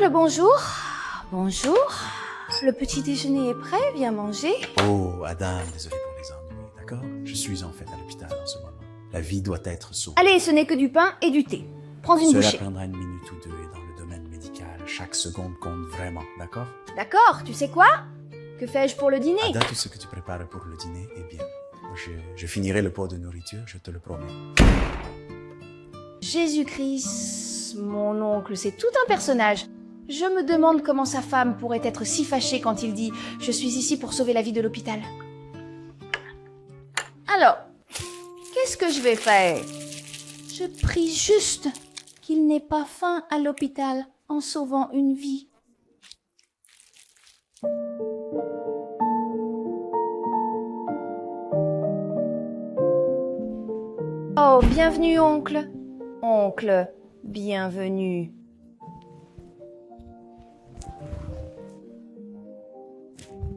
Oncle, bonjour. Bonjour. Le petit déjeuner est prêt, viens manger. Oh, Adam, désolé pour les ennuis, d'accord? Je suis en fait à l'hôpital en ce moment. La vie doit être sauve. Allez, ce n'est que du pain et du thé. Prends une Cela bouchée. prendra 1 minute ou 2 et dans le domaine médical, chaque seconde compte vraiment, d'accord? D'accord, tu sais quoi? Que fais-je pour le dîner? Ada, tout ce que tu prépares pour le dîner est bien. Je finirai le pot de nourriture, je te le promets. Jésus-Christ, mon oncle, c'est tout un personnage. Je me demande comment sa femme pourrait être si fâchée quand il dit « Je suis ici pour sauver la vie de l'hôpital ». Alors, qu'est-ce que je vais faire? Je prie juste qu'il n'ait pas faim à l'hôpital en sauvant une vie. Oh, bienvenue, oncle. Oncle, bienvenue.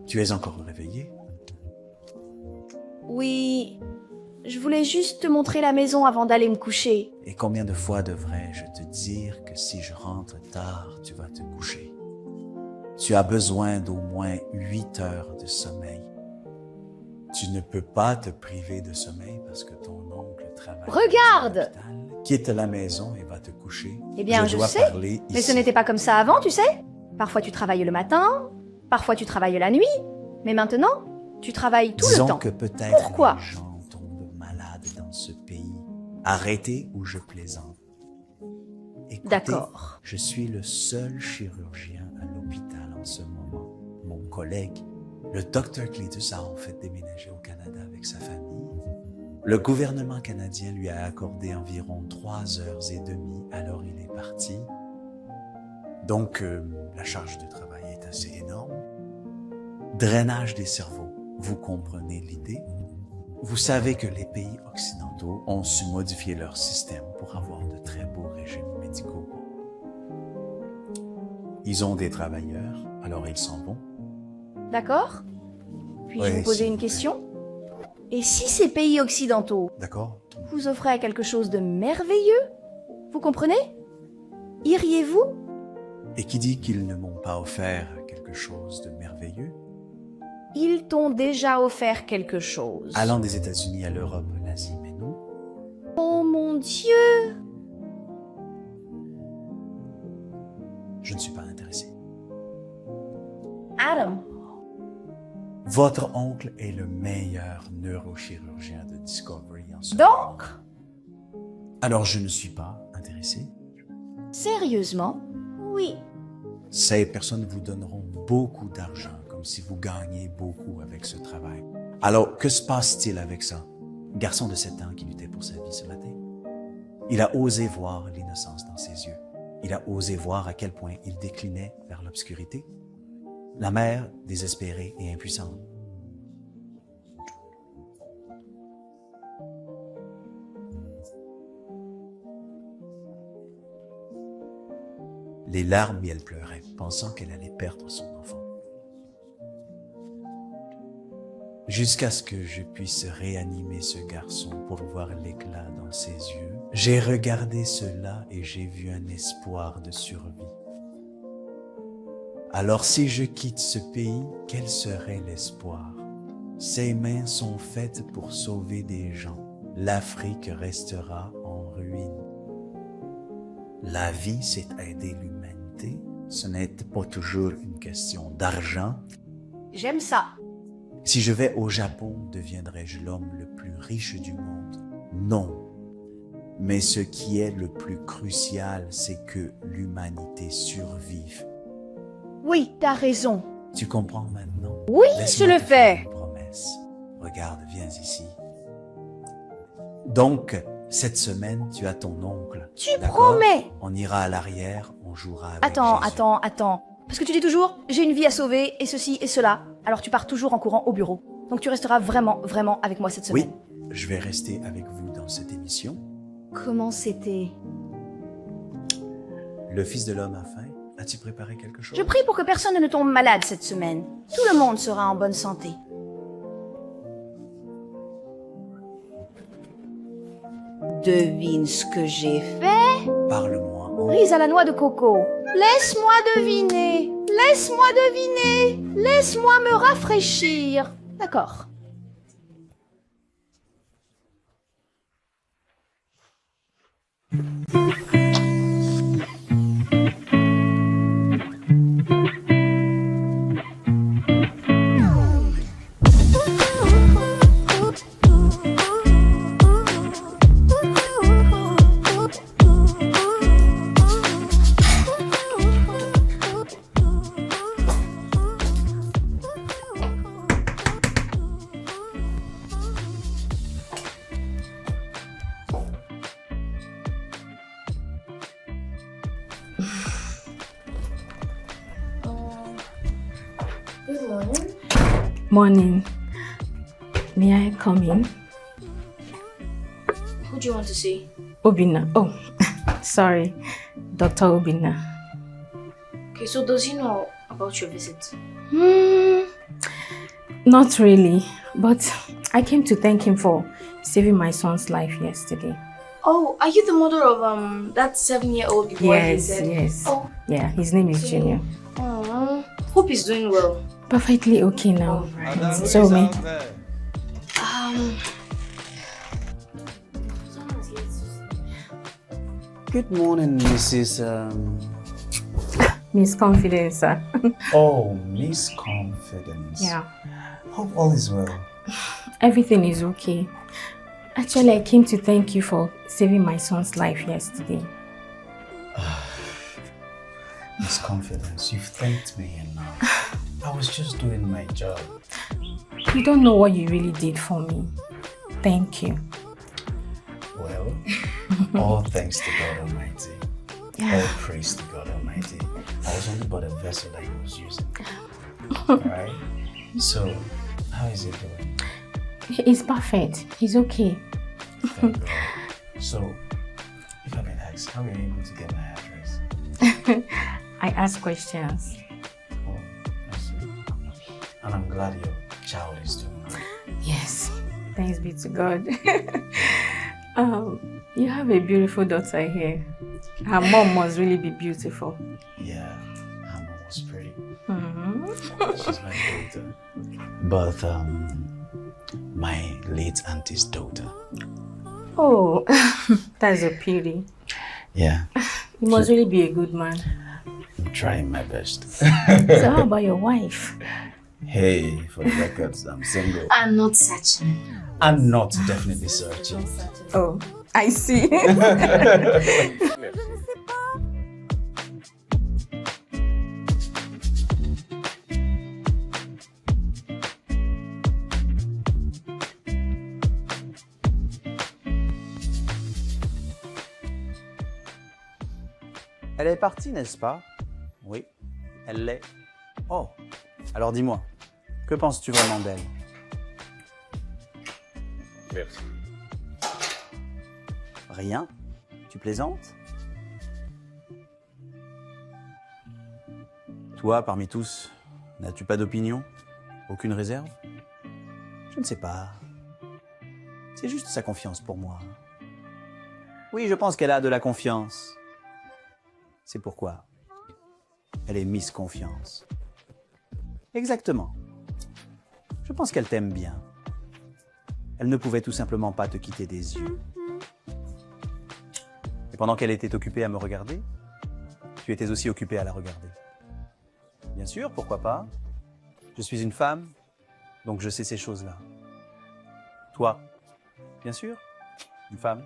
Tu es encore réveillé? Oui, je voulais juste te montrer la maison avant d'aller me coucher. Et combien de fois devrais-je te dire que si je rentre tard, tu vas te coucher? Tu as besoin d'au moins 8 heures de sommeil. Tu ne peux pas te priver de sommeil parce que ton oncle travaille. Regarde! à l'hôpital. Quitte la maison et va te coucher. Eh bien, je dois sais, parler mais ici. ce n'était pas comme ça avant, tu sais. Parfois tu travailles le matin, parfois tu travailles la nuit, mais maintenant, tu travailles tout Disons le temps. que peut-être Pourquoi? les gens tombent malades dans ce pays. Arrêtez ou je plaisante. Écoutez, D'accord. je suis le seul chirurgien à l'hôpital en ce moment. Mon collègue, le docteur Cletus, a en fait déménagé au Canada avec sa famille. Le gouvernement canadien lui a accordé environ 3h30, alors il est parti. Donc, la charge de travail est assez énorme. Drainage des cerveaux, vous comprenez l'idée? Vous savez que les pays occidentaux ont su modifier leur système pour avoir de très beaux régimes médicaux. Ils ont des travailleurs, alors ils s'en vont. D'accord? Puis-je Oui, vous poser s'il une vous plaît. question? Et si ces pays occidentaux D'accord? vous offraient quelque chose de merveilleux? Vous comprenez? Iriez-vous? Et qui dit qu'ils ne m'ont pas offert quelque chose de merveilleux? Ils t'ont déjà offert quelque chose. Allant des États-Unis à l'Europe, l'Asie, mais non. Oh mon Dieu! Je ne suis pas intéressé. Adam, Votre oncle est le meilleur neurochirurgien de Discovery en ce moment. donc, Alors je ne suis pas intéressé. sérieusement, oui. Ces personnes vous donneront beaucoup d'argent, comme si vous gagnez beaucoup avec ce travail. Alors, que se passe-t-il avec ça? Garçon de 7 ans qui luttait pour sa vie ce matin. Il a osé voir l'innocence dans ses yeux. Il a osé voir à quel point il déclinait vers l'obscurité. La mère, désespérée et impuissante. Les larmes et elle pleurait, pensant qu'elle allait perdre son enfant. Jusqu'à ce que je puisse réanimer ce garçon pour voir l'éclat dans ses yeux, j'ai regardé cela et j'ai vu un espoir de survie. Alors si je quitte ce pays, quel serait l'espoir? Ses mains sont faites pour sauver des gens. L'Afrique restera en ruine. La vie, c'est aider l'humanité. Ce n'est pas toujours une question d'argent. J'aime ça. Si je vais au Japon, deviendrai-je l'homme le plus riche du monde? Non. Mais ce qui est le plus crucial, c'est que l'humanité survive. Oui, t'as raison. Tu comprends maintenant? Oui, Laisse-moi je le te faire fais. une promesse. Regarde, viens ici. Donc, cette semaine, tu as ton oncle. Tu d'accord? promets. On ira à l'arrière, on jouera avec Attends, Jésus. attends. Parce que tu dis toujours, j'ai une vie à sauver, et ceci et cela. Alors tu pars toujours en courant au bureau. Donc tu resteras vraiment avec moi cette Oui, semaine. je vais rester avec vous dans cette émission. Comment c'était? Le Fils de l'homme a faim. As-tu préparé quelque chose? Je prie pour que personne ne tombe malade cette semaine. Tout le monde sera en bonne santé. Devine ce que j'ai fait? Parle-moi Riz à la noix de coco. Laisse-moi deviner. Laisse-moi deviner. Laisse-moi me rafraîchir. D'accord. Good morning. Morning. May I come in? Who do you want to see? Obinna. Oh, sorry. Dr. Obinna. Okay, so does he know about your visit? Not really, but I came to thank him for saving my son's life yesterday. Oh, are you the mother of that 7-year-old boy? Yes, he said? yes. Oh, Yeah, his name is Junior. hope he's doing well. Perfectly okay now. Alright. So, me. Good morning, Mrs. Miss Confidence, sir. Oh, Miss Confidence. Yeah. Hope all is well. Everything is okay. Actually, I came to thank you for saving my son's life yesterday. Miss Confidence, you've thanked me enough. I was just doing my job. You don't know what you really did for me. Thank you. Well, all thanks to God Almighty. All praise to God Almighty. I was only but a vessel that He was using. Alright? So, how is it doing? He's perfect. He's okay. Thank God. So, if I may ask, how were you able to get my address? I ask questions. Oh, I see. And I'm glad your child is doing well. Yes. Thanks be to God. You have a beautiful daughter here. Her mom must really be beautiful. Yeah, her mom was pretty. Mm-hmm. She's my daughter. But, my late auntie's daughter. Oh, that's a pity. Yeah, You must really be a good man. I'm trying my best. So how about your wife? Hey, for the records, I'm single. I'm not searching. I'm not definitely searching. Oh, I see. Elle est partie, n'est-ce pas? Oui, elle l'est. Oh, alors dis-moi, que penses-tu vraiment d'elle? Merci. Rien? Tu plaisantes? Toi, parmi tous, n'as-tu pas d'opinion? Aucune réserve? Je ne sais pas. C'est juste sa confiance pour moi. Oui, je pense qu'elle a de la confiance. C'est pourquoi elle est Miss Confiance. Exactement. Je pense qu'elle t'aime bien. Elle ne pouvait tout simplement pas te quitter des yeux. Et pendant qu'elle était occupée à me regarder, tu étais aussi occupé à la regarder. Bien sûr, pourquoi pas? Je suis une femme, donc je sais ces choses-là. Toi, bien sûr, une femme.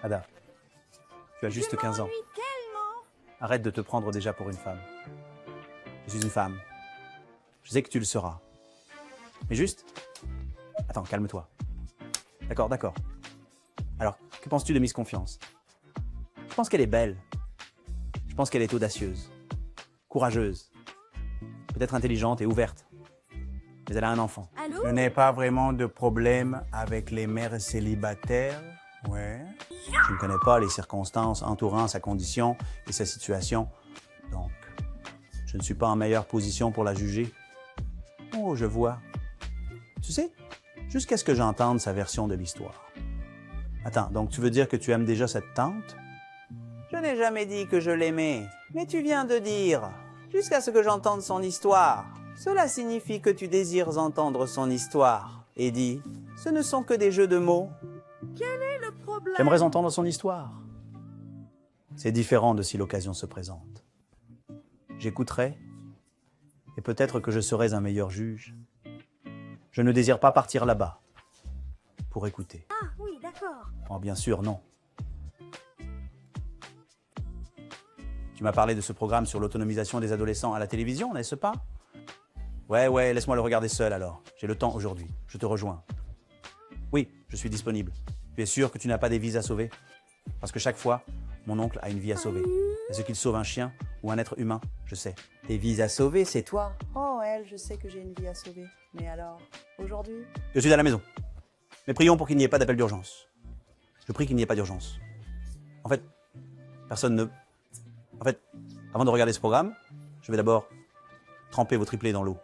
Ada, tu as juste 15 ans. Arrête de te prendre déjà pour une femme. Je suis une femme. Je sais que tu le seras. Mais juste... Attends, calme-toi. D'accord, d'accord. Alors, que penses-tu de Miss Confiance? Je pense qu'elle est belle. Je pense qu'elle est audacieuse, courageuse, peut-être intelligente et ouverte. Mais elle a un enfant. Je n'ai pas vraiment de problème avec les mères célibataires. Ouais. Je ne connais pas les circonstances entourant sa condition et sa situation. Donc, je ne suis pas en meilleure position pour la juger. Oh, je vois. Tu sais, jusqu'à ce que j'entende sa version de l'histoire. Attends, donc tu veux dire que tu aimes déjà cette tante? Je n'ai jamais dit que je l'aimais, mais tu viens de dire « jusqu'à ce que j'entende son histoire ». Cela signifie que tu désires entendre son histoire. Eddie, ce ne sont que des jeux de mots. Quel est le problème? J'aimerais entendre son histoire. C'est différent de si l'occasion se présente. J'écouterai, et peut-être que je serai un meilleur juge. Je ne désire pas partir là-bas pour écouter. Ah oui, d'accord. Oh, bien sûr, non. Tu m'as parlé de ce programme sur l'autonomisation des adolescents à la télévision, n'est-ce pas? Ouais, laisse-moi le regarder seul alors. J'ai le temps aujourd'hui. Je te rejoins. Oui, je suis disponible. Tu es sûr que tu n'as pas des vies à sauver? Parce que chaque fois, mon oncle a une vie à sauver. Est-ce qu'il sauve un chien ou un être humain? Je sais. Des vies à sauver, c'est toi? Oh, elle, je sais que j'ai une vie à sauver. Mais alors, aujourd'hui? Je suis à la maison. Mais prions pour qu'il n'y ait pas d'appel d'urgence. Je prie qu'il n'y ait pas d'urgence. En fait, personne ne... En fait, avant de regarder ce programme, je vais d'abord tremper vos triplés dans l'eau.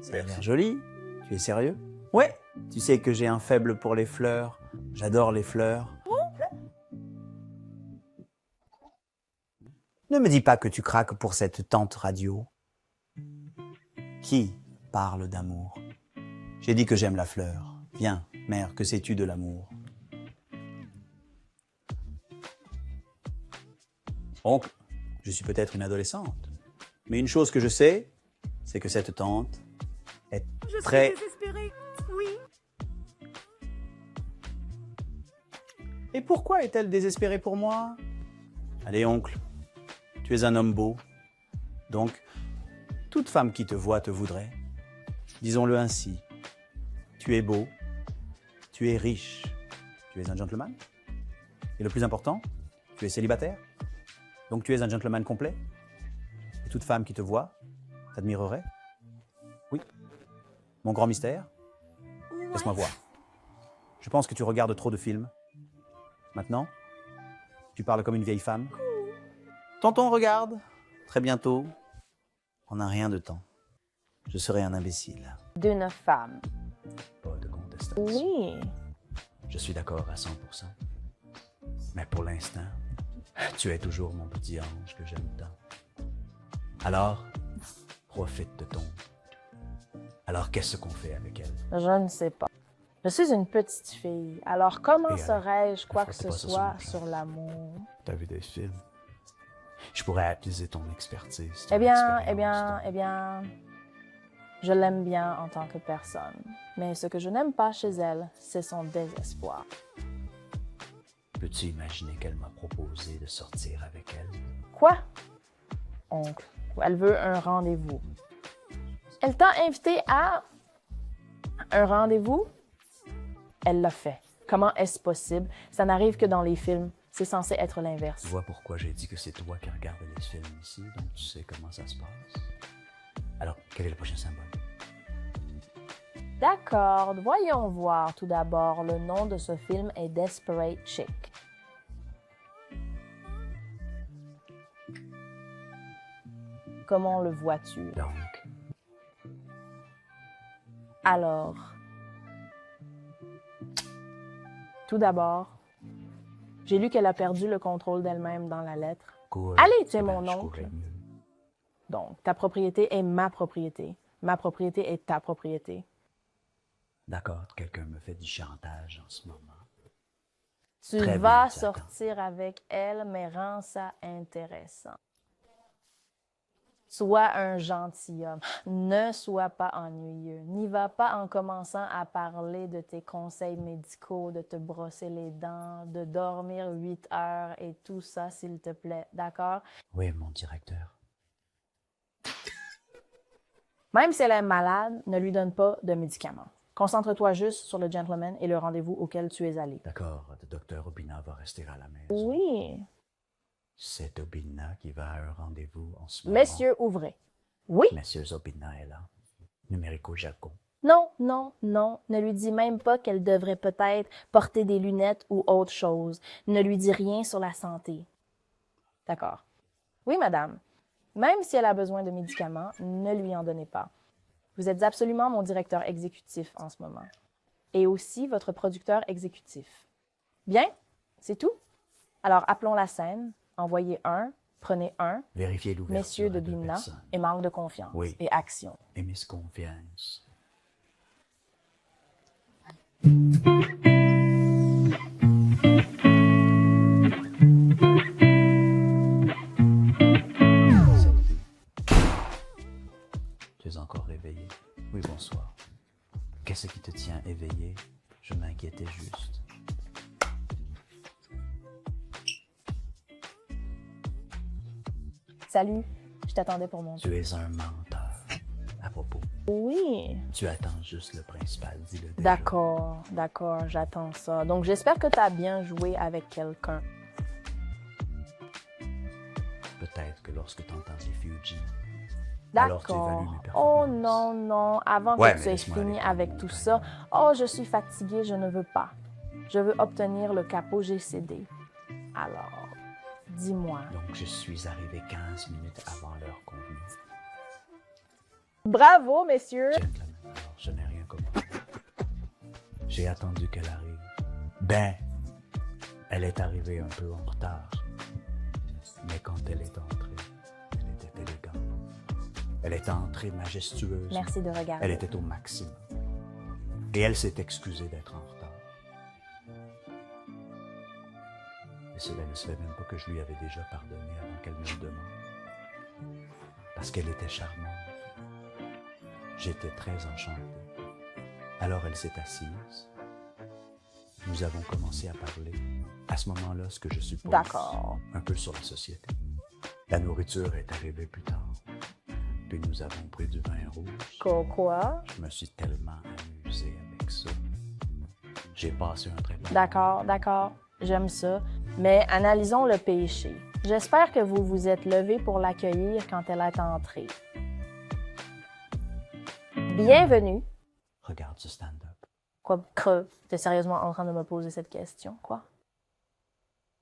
Ça a l'air joli. Tu es sérieux? Ouais. Tu sais que j'ai un faible pour les fleurs. J'adore les fleurs. Ne me dis pas que tu craques pour cette tante radio. Qui parle d'amour? J'ai dit que j'aime la fleur. Viens, mère, que sais-tu de l'amour? Oncle, je suis peut-être une adolescente. Mais une chose que je sais, c'est que cette tante est très... désespérée, oui. Et pourquoi est-elle désespérée pour moi? Allez, oncle, tu es un homme beau. Donc, toute femme qui te voit te voudrait. Disons-le ainsi. Tu es beau, tu es riche, tu es un gentleman. Et le plus important, tu es célibataire. Donc tu es un gentleman complet. Et toute femme qui te voit t'admirerait. Oui. Mon grand mystère? Laisse-moi voir. Je pense que tu regardes trop de films. Maintenant, tu parles comme une vieille femme. Tonton regarde. Très bientôt, on n'a rien de temps. Je serai un imbécile. D'une femme. Pas de contestation. Oui. Je suis d'accord à 100%. Mais pour l'instant, tu es toujours mon petit ange que j'aime tant. Alors, profite de ton... Alors, qu'est-ce qu'on fait avec elle? Je ne sais pas. Je suis une petite fille. Alors, comment Et saurais-je quoi que frottez ce pas ça soit sur sur l'amour? T'as vu des films? Je pourrais attiser ton expertise. Eh bien, je l'aime bien en tant que personne. Mais ce que je n'aime pas chez elle, c'est son désespoir. Peux-tu imaginer qu'elle m'a proposé de sortir avec elle? Quoi? Oncle, elle veut un rendez-vous. Elle t'a invité à un rendez-vous? Elle l'a fait. Comment est-ce possible? Ça n'arrive que dans les films. C'est censé être l'inverse. Tu vois pourquoi j'ai dit que c'est toi qui regardes les films ici, donc tu sais comment ça se passe. Alors, quel est le prochain symbole? D'accord, voyons voir tout d'abord. Le nom de ce film est Desperate Chick. Comment le vois-tu? Donc, Alors, tout d'abord, j'ai lu qu'elle a perdu le contrôle d'elle-même dans la lettre. cool. Allez, tu es Eh ben, mon je oncle. courrais mieux. Donc, ta propriété est ma propriété. Ma propriété est ta propriété. D'accord, quelqu'un me fait du chantage en ce moment. Tu Très vas bien, j'attends. sortir avec elle, mais rends ça intéressant. Sois un gentilhomme. Ne sois pas ennuyeux. N'y va pas en commençant à parler de tes conseils médicaux, de te brosser les dents, de dormir 8 heures et tout ça, s'il te plaît. D'accord? Oui, mon directeur. Même si elle est malade, ne lui donne pas de médicaments. Concentre-toi juste sur le gentleman et le rendez-vous auquel tu es allé. D'accord, le docteur Obina va rester à la maison. Oui. C'est Obina qui va à un rendez-vous en ce moment. Messieurs, ouvrez. Oui. Monsieur Obina est là. Numérico Jaco. Non, non, non. Ne lui dis même pas qu'elle devrait peut-être porter des lunettes ou autre chose. Ne lui dis rien sur la santé. D'accord. Oui, madame. Même si elle a besoin de médicaments, ne lui en donnez pas. Vous êtes absolument mon directeur exécutif en ce moment. Et aussi votre producteur exécutif. Bien? C'est tout? Alors, appelons la scène. Envoyez un. Prenez un. Vérifiez l'ouverture Messieurs de à deux Bimna personnes. et manque de confiance Oui. et action. Et Miss Confiance. Salut. Tu es encore réveillé? Oui, bonsoir. Qu'est-ce qui te tient éveillé? Je m'inquiétais juste. Salut, je t'attendais pour mon Tu es un menteur. À propos, Oui. tu attends juste le principal, dis-le déjà. D'accord, d'accord, j'attends ça. Donc, j'espère que tu as bien joué avec quelqu'un. Peut-être que lorsque tu entends Fuji, alors tu évalues D'accord. mes Oh performances. non, non, avant Ouais, que mais tu aies laisse-moi fini aller prendre avec mon tout temps. ça. Oh, je suis fatiguée, je ne veux pas. Je veux obtenir le capot GCD. Alors, dis-moi. Donc, je suis arrivé 15 minutes avant l'heure convenue. Bravo, messieurs! Gentlemen, alors je n'ai rien compris. J'ai attendu qu'elle arrive. Ben, elle est arrivée un peu en retard. Mais quand elle est entrée, elle était élégante. Elle est entrée majestueuse. Merci de regarder. Elle était au maximum. Et elle s'est excusée d'être en retard. Et cela ne savait même pas que je lui avais déjà pardonné avant qu'elle me le demande. Parce qu'elle était charmante. J'étais très enchanté. Alors elle s'est assise. Nous avons commencé à parler. À ce moment-là, ce que je suppose. D'accord. Un peu sur la société. La nourriture est arrivée plus tard. Puis nous avons pris du vin rouge. Quoi? Je me suis tellement amusé avec ça. J'ai passé un très bon moment. D'accord, d'accord, j'aime ça. Mais analysons le péché. J'espère que vous vous êtes levé pour l'accueillir quand elle est entrée. Bienvenue. Regarde ce stand-up. Quoi, creux? T'es sérieusement en train de me poser cette question, quoi?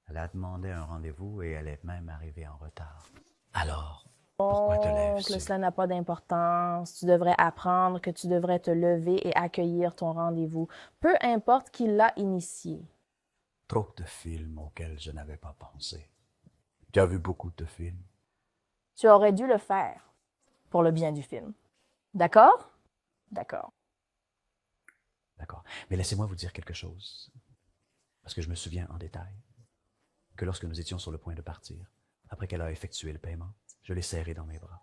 Elle a demandé un rendez-vous et elle est même arrivée en retard. Alors, pourquoi te lèves-tu? Oncle, cela n'a pas d'importance. Tu devrais apprendre que tu devrais te lever et accueillir ton rendez-vous, peu importe qui l'a initié. Trop de films auxquels je n'avais pas pensé. Tu as vu beaucoup de films? Tu aurais dû le faire pour le bien du film. D'accord? D'accord. D'accord. Mais laissez-moi vous dire quelque chose. Parce que je me souviens en détail que lorsque nous étions sur le point de partir, après qu'elle a effectué le paiement, je l'ai serrée dans mes bras.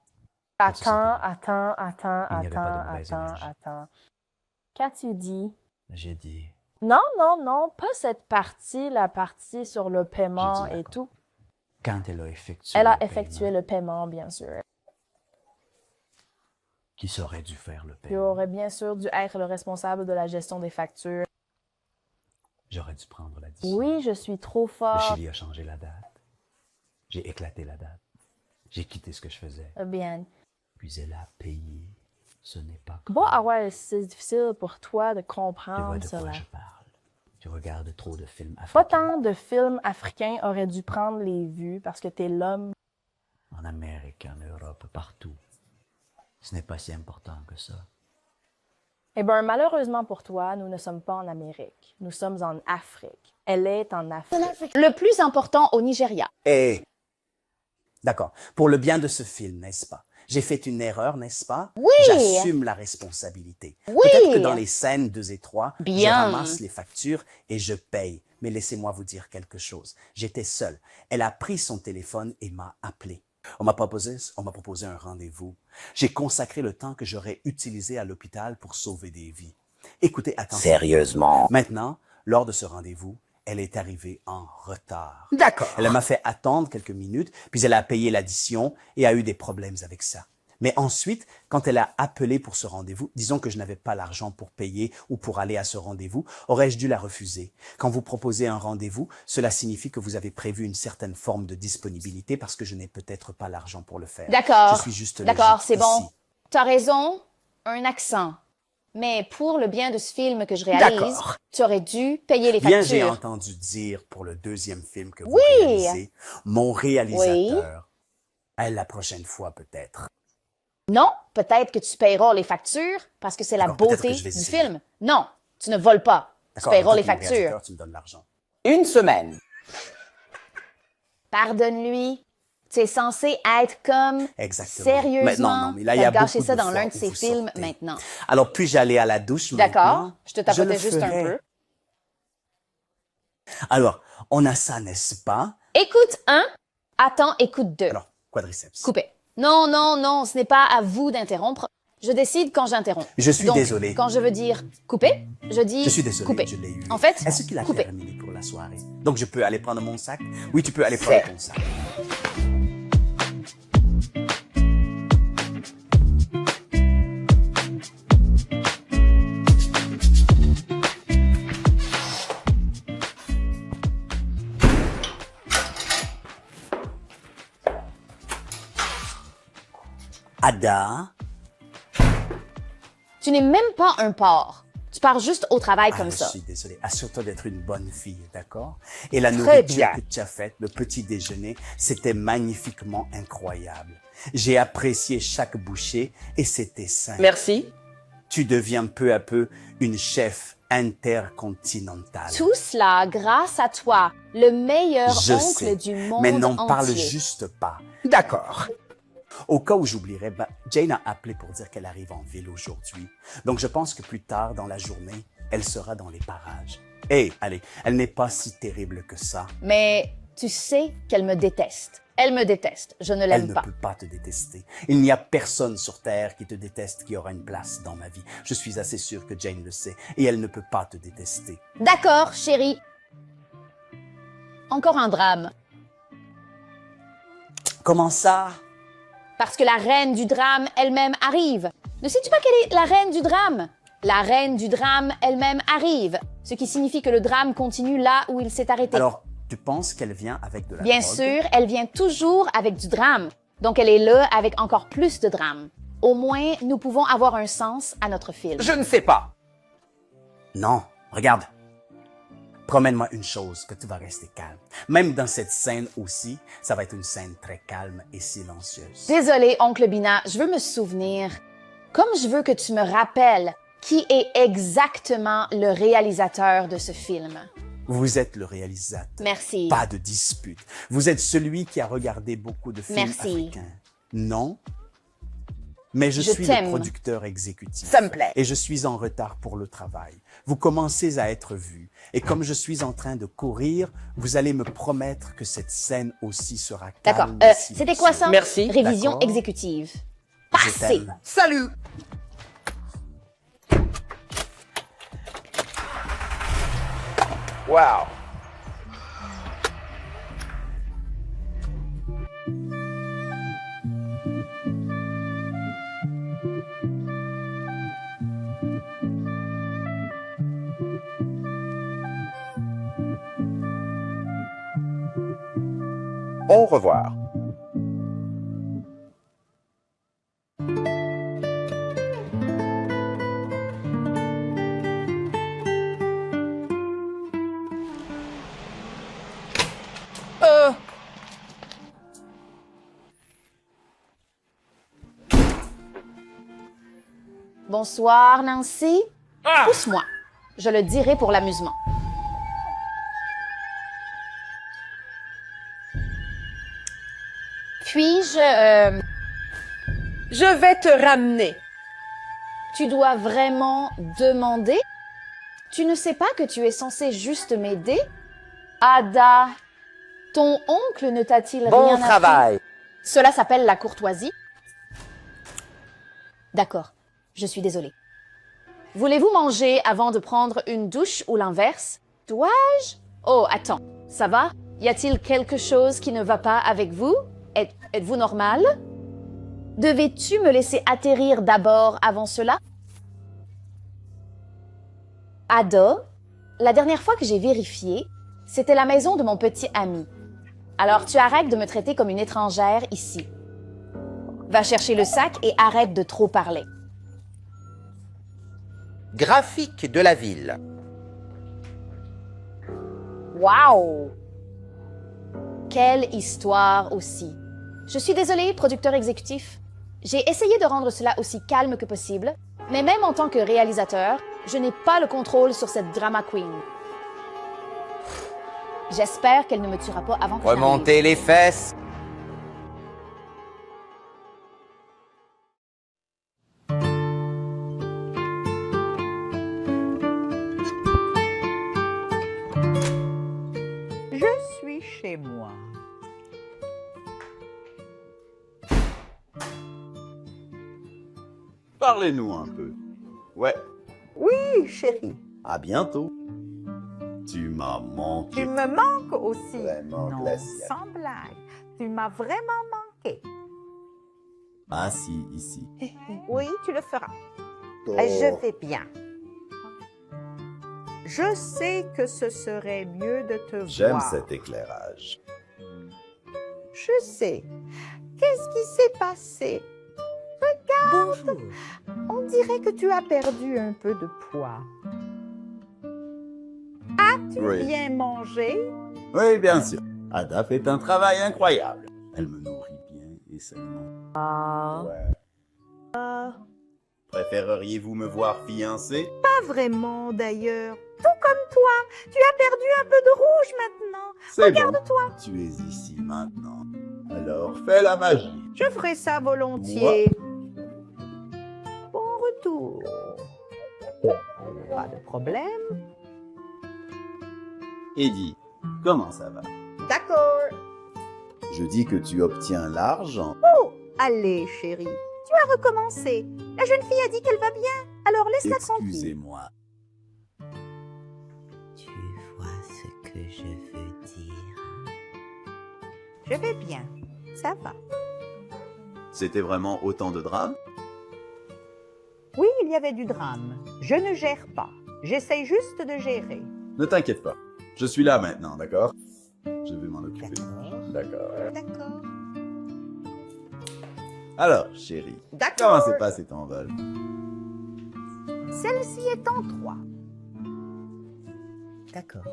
Attends. Il n'y avait pas de mauvaise énergie. Qu'as-tu dit? J'ai dit, Non, pas cette partie, la partie sur le paiement J'ai dit et d'accord. tout. quand elle a effectué Elle a le effectué paiement, le paiement, bien sûr. qui aurait dû faire le Tu paiement? aurais bien sûr dû être le responsable de la gestion des factures. J'aurais dû prendre la décision. Oui, je suis trop Le fort. Chili a changé la date. J'ai éclaté la date. J'ai quitté ce que je faisais. Bien. Puis elle a payé. Ce n'est pas Bon, grave. ah ouais, c'est difficile pour toi de Tu vois comprendre de quoi cela. je parle. Tu regardes trop de films Pas africains. tant de films africains auraient dû prendre les vues parce que t'es l'homme. En Amérique, en Europe, partout. Ce n'est pas si important que ça. Eh bien, malheureusement pour toi, nous ne sommes pas en Amérique. Nous sommes en Afrique. Elle est en Afrique. Le plus important au Nigeria. Eh, d'accord. Pour le bien de ce film, n'est-ce pas? J'ai fait une erreur, n'est-ce pas? Oui. J'assume la responsabilité. Oui. Peut-être que dans les scènes 2 et 3, je Bien. ramasse les factures et je paye. Mais laissez-moi vous dire quelque chose. J'étais seul. Elle a pris son téléphone et m'a appelé. On m'a proposé un rendez-vous. J'ai consacré le temps que j'aurais utilisé à l'hôpital pour sauver des vies. Écoutez, attention. Sérieusement? Maintenant, lors de ce rendez-vous, elle est arrivée en retard. D'accord. Elle m'a fait attendre quelques minutes, puis elle a payé l'addition et a eu des problèmes avec ça. Mais ensuite, quand elle a appelé pour ce rendez-vous, disons que je n'avais pas l'argent pour payer ou pour aller à ce rendez-vous, aurais-je dû la refuser? Quand vous proposez un rendez-vous, cela signifie que vous avez prévu une certaine forme de disponibilité parce que je n'ai peut-être pas l'argent pour le faire. D'accord. Je suis juste D'accord, logique c'est bon. ici. T'as raison, un accent. Mais pour le bien de ce film que je réalise, D'accord. tu aurais dû payer les Bien, j'ai factures. entendu dire pour le 2e film que vous Oui. réalisez, mon réalisateur, la prochaine fois peut-être. Non, peut-être que tu payeras les factures parce que c'est la D'accord, peut-être beauté que je vais du essayer. film. Non, tu ne voles pas. Tu D'accord, payeras les peut-être que mon factures. réalisateur, tu me donnes l'argent. Une semaine. Pardonne-lui. Tu es censé être comme... Exactement. Sérieusement, Mais non, mais là, il y t'as a gâché beaucoup ça de dans fois l'un de où ses vous films sortez. maintenant. Alors, puis-je aller à la douche maintenant? D'accord, je te tapotais le juste un ferai. peu. Alors, on a ça, n'est-ce pas? Écoute 1, attends, écoute 2. Alors, quadriceps. Coupé. Non, non, non, ce n'est pas à vous d'interrompre. Je décide quand j'interromps. Je suis Donc, désolé. Quand je veux dire couper, je dis Je suis désolé, couper. je l'ai eu. En fait, Est-ce qu'il a couper. terminé pour la soirée? Donc, je peux aller prendre mon sac? Oui, tu peux aller prendre ton sac. Ada, Tu n'es même pas un porc. Tu pars juste au travail comme je ça. suis désolé. Assure-toi d'être une bonne fille, d'accord? Et la Très nourriture bien. que tu as faite, le petit déjeuner, c'était magnifiquement incroyable. J'ai apprécié chaque bouchée et c'était sain. Merci. Tu deviens peu à peu une chef intercontinentale. Tout cela grâce à toi, le meilleur Je oncle sais, du monde mais n'en entier. parle juste pas. D'accord. Au cas où j'oublierais, Jane a appelé pour dire qu'elle arrive en ville aujourd'hui. Donc je pense que plus tard dans la journée, elle sera dans les parages. Allez, elle n'est pas si terrible que ça. Mais tu sais qu'elle me déteste. Elle me déteste. Je ne Elle l'aime ne pas. peut pas te détester. Il n'y a personne sur Terre qui te déteste qui aura une place dans ma vie. Je suis assez sûr que Jane le sait et elle ne peut pas te détester. D'accord, chérie. Encore un drame. Comment ça? Parce que la reine du drame elle-même arrive. Ne sais-tu pas quelle est la reine du drame? La reine du drame elle-même arrive. Ce qui signifie que le drame continue là où il s'est arrêté. Alors, tu penses qu'elle vient avec de la Bien drogue? sûr, elle vient toujours avec du drame. Donc elle est là avec encore plus de drame. Au moins, nous pouvons avoir un sens à notre film. Je ne sais pas. Non, regarde. Promets-moi une chose, que tu vas rester calme. Même dans cette scène aussi, ça va être une scène très calme et silencieuse. Désolée, oncle Bina, je veux me souvenir. Comme je veux que tu me rappelles qui est exactement le réalisateur de ce film. Vous êtes le réalisateur. Merci. Pas de dispute. Vous êtes celui qui a regardé beaucoup de films Merci. africains. Non, mais je Je suis t'aime. le producteur exécutif. Ça me plaît. Et je suis en retard pour le travail. Vous commencez à être vu. Et comme je suis en train de courir, vous allez me promettre que cette scène aussi sera D'accord. calme. et silencieuse. C'était quoi ça? Merci. Révision D'accord. exécutive. Je Passé. t'aime. Salut. Wow. Au revoir. Bonsoir, Nancy. Pousse-moi. Je le dirai pour l'amusement. Puis-je... Je vais te ramener. Tu dois vraiment demander? Tu ne sais pas que tu es censé juste m'aider? Ada, ton oncle ne t'a-t-il Bon rien appris? travail. Cela s'appelle la courtoisie? D'accord, je suis désolée. Voulez-vous manger avant de prendre une douche ou l'inverse? Dois-je? Oh, attends, ça va? Y a-t-il quelque chose qui ne va pas avec vous? Êtes-vous normal? Devais-tu me laisser atterrir d'abord avant cela? Ada, la dernière fois que j'ai vérifié, c'était la maison de mon petit ami. Alors tu arrêtes de me traiter comme une étrangère ici. Va chercher le sac et arrête de trop parler. Graphique de la ville. Wow! Quelle histoire aussi. Je suis désolée, producteur exécutif. J'ai essayé de rendre cela aussi calme que possible, mais même en tant que réalisateur, je n'ai pas le contrôle sur cette drama queen. J'espère qu'elle ne me tuera pas avant que j'arrive. Remontez les fesses. Je suis chez moi. Parlez-nous un peu. Ouais, Oui, chérie. à bientôt. Tu m'as manqué. Tu me manques aussi. Vraiment, non, Glacia. sans blague. Tu m'as vraiment manqué. Assis ici. Oui, tu le feras. Oh. Je vais bien. Je sais que ce serait mieux de te J'aime voir. cet éclairage. Je sais. Qu'est-ce qui s'est passé? Regarde. On dirait que tu as perdu un peu de poids. As-tu Oui. bien mangé? Oui, bien sûr. Ada fait un travail incroyable. Elle me nourrit bien et sainement. Ouais. Préféreriez-vous me voir fiancé? Pas vraiment d'ailleurs. Tout comme toi. Tu as perdu un peu de rouge maintenant. C'est bon. Regarde-toi. Tu es ici maintenant. Alors fais la magie. Je ferai ça volontiers. Bon retour. Pas de problème. Eddie, comment ça va? D'accord. Je dis que tu obtiens l'argent. Oh, allez, chérie. Tu as recommencé. La jeune fille a dit qu'elle va bien. Alors laisse-la tranquille. Excusez-moi. Tu vois ce que je veux dire? Je vais bien. Ça va. C'était vraiment autant de drame? Oui, il y avait du drame. Je ne gère pas. J'essaye juste de gérer. Ne t'inquiète pas. Je suis là maintenant, d'accord? Je vais m'en occuper. D'accord. D'accord. Alors, chérie, D'accord. comment s'est passé ton vol? Celle-ci est en 3. D'accord.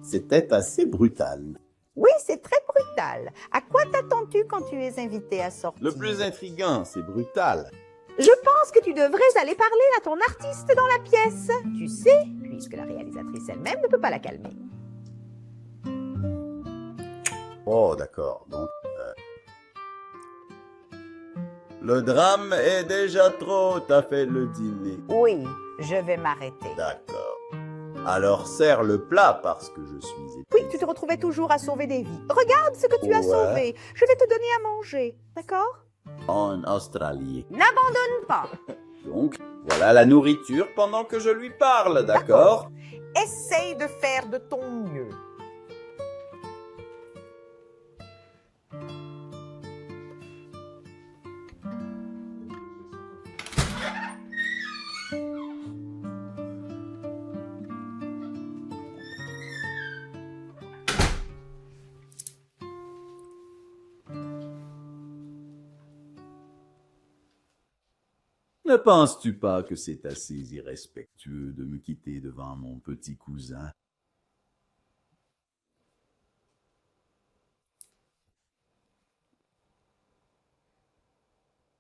C'était assez brutal. Oui, c'est très brutal. À quoi t'attends-tu quand tu es invité à sortir? Le plus intriguant, c'est brutal. Je pense que tu devrais aller parler à ton artiste dans la pièce. Tu sais, puisque la réalisatrice elle-même ne peut pas la calmer. Oh, d'accord. Donc, le drame est déjà trop. T'as fait le dîner. Oui, je vais m'arrêter. D'accord. Alors, serre le plat parce que je suis épuisé. Oui, tu te retrouvais toujours à sauver des vies. Regarde ce que tu as Ouais. sauvé. Je vais te donner à manger, d'accord? En Australie. N'abandonne pas. Donc, voilà la nourriture pendant que je lui parle, d'accord? Essaye de faire de ton mieux. Ne penses-tu pas que c'est assez irrespectueux de me quitter devant mon petit cousin?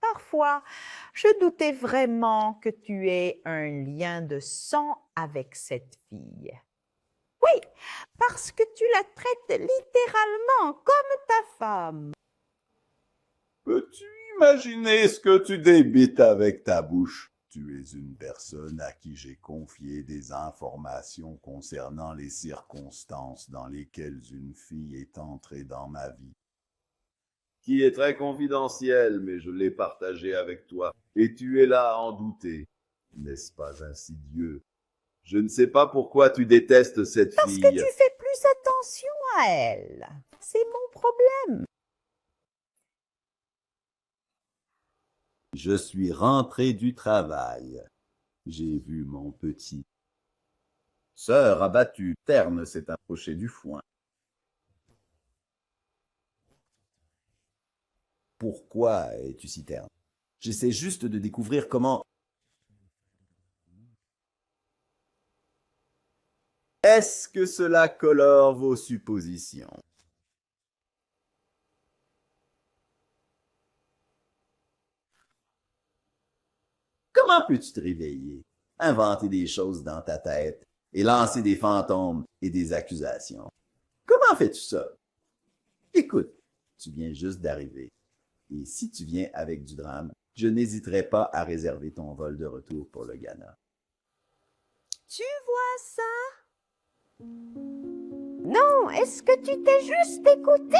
Parfois. fois. Je doutais vraiment que tu aies un lien de sang avec cette fille. Oui, parce que tu la traites littéralement comme ta femme. Peux-tu imaginer ce que tu débites avec ta bouche? Tu es une personne à qui j'ai confié des informations concernant les circonstances dans lesquelles une fille est entrée dans ma vie, qui est très confidentielle, mais je l'ai partagée avec toi, et tu es là à en douter. N'est-ce pas insidieux? Je ne sais pas pourquoi tu détestes cette fille. Parce que tu fais plus attention à elle. C'est mon problème. Je suis rentré du travail. J'ai vu mon petit. Sœur abattue, terne s'est approché du foin. Pourquoi es-tu si terne? J'essaie juste de découvrir comment... Est-ce que cela colore vos suppositions? Comment peux-tu te réveiller, inventer des choses dans ta tête et lancer des fantômes et des accusations? Comment fais-tu ça? Écoute, tu viens juste d'arriver. Et si tu viens avec du drame, je n'hésiterai pas à réserver ton vol de retour pour le Ghana. Tu vois ça? Non, est-ce que tu t'es juste écouté?